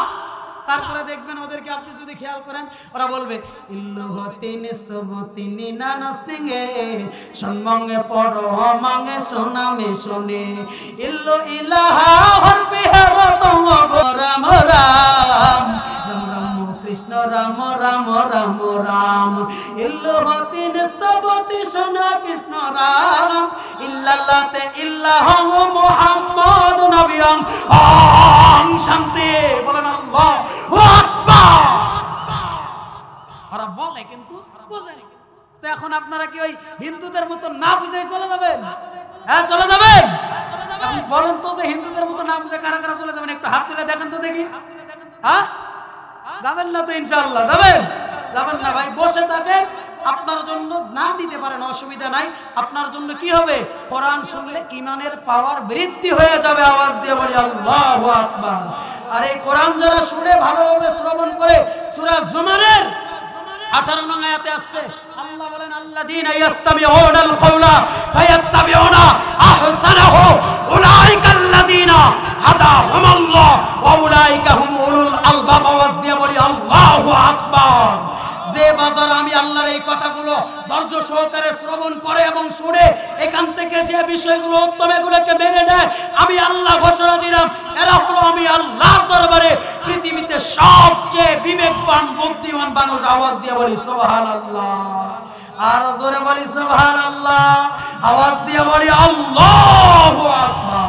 তারপরে দেখবেন ওদেরকে আপনি যদি খেয়াল করেন, ওরা বলবে ইল্লুহতি নিস্তবতি নিনানাস্তিঙ্গে সন্মঙ্গে পড়ো মাঙ্গে সোনামে শোনে ইল্লু ইলাহা হরফি হেরতম রাম রাম রাম রাম কৃষ্ণ রাম রাম রাম রাম ইল্লুহতি নিস্তবতি সোনা কৃষ্ণ রাম ইল্লাল্লাতে ইল্লাহু মুহাম্মদ নবিয়ং ওম শান্তি বলেন আল্লাহু আকবার। ওরা বলে কিন্তু বোঝে না। তো এখন আপনারা কি ওই হিন্দুদের মতো না বুঝে চলে যাবেন? হ্যাঁ চলে যাবেন। এখন বলেন তো যে হিন্দুদের মতো না বুঝে কারা কারা চলে যাবেন, একটু হাত তুলে দেখেন তো দেখি। হ্যাঁ যাবেন না তো ইনশাআল্লাহ? যাবেন? যাবেন না ভাই, বসে থাকেন। আপনার জন্য না দিতে পারেন অসুবিধা নাই। আপনার জন্য কি হবে? কোরআন শুনলে ঈমানের পাওয়ার বৃদ্ধি হয়ে যাবে। আওয়াজ দিয়ে বলি আল্লাহু আকবার। আর এই কোরআন যারা শুনে ভালোভাবে শ্রবণ করে, সূরা জুমারের 18 নং আয়াতে আসছে, আল্লাহ বলেন আল্লাযীনা ইয়াসতামিউনাল কাওলা ফায়াত্তাবিউনা আহসানাহু উলাইকাল্লাযীনা হাদাহুমুল্লাহ ওয়া উলাইকা হুম উলুল আলবাব। আওয়াজ দিয়ে বলি আল্লাহু আকবার। যে বাজার আমি আল্লাহর এই কথাগুলো ধৈর্য সহকারে শ্রবণ করে এবং শুনে এখান থেকে যে বিষয়গুলো উত্তম এগুলোকে মেনে নেয়, আমি আল্লাহ ঘোষণা দিলাম এরা হলো আমি আল্লাহর দরবারে পৃথিবীতে সবচেয়ে বিবেকবান বুদ্ধিমান মানুষ। আওয়াজ দিয়ে বলি সুবহানাল্লাহ। আর জোরে বলি সুবহানাল্লাহ। আওয়াজ দিয়ে বলি আল্লাহু আকবার।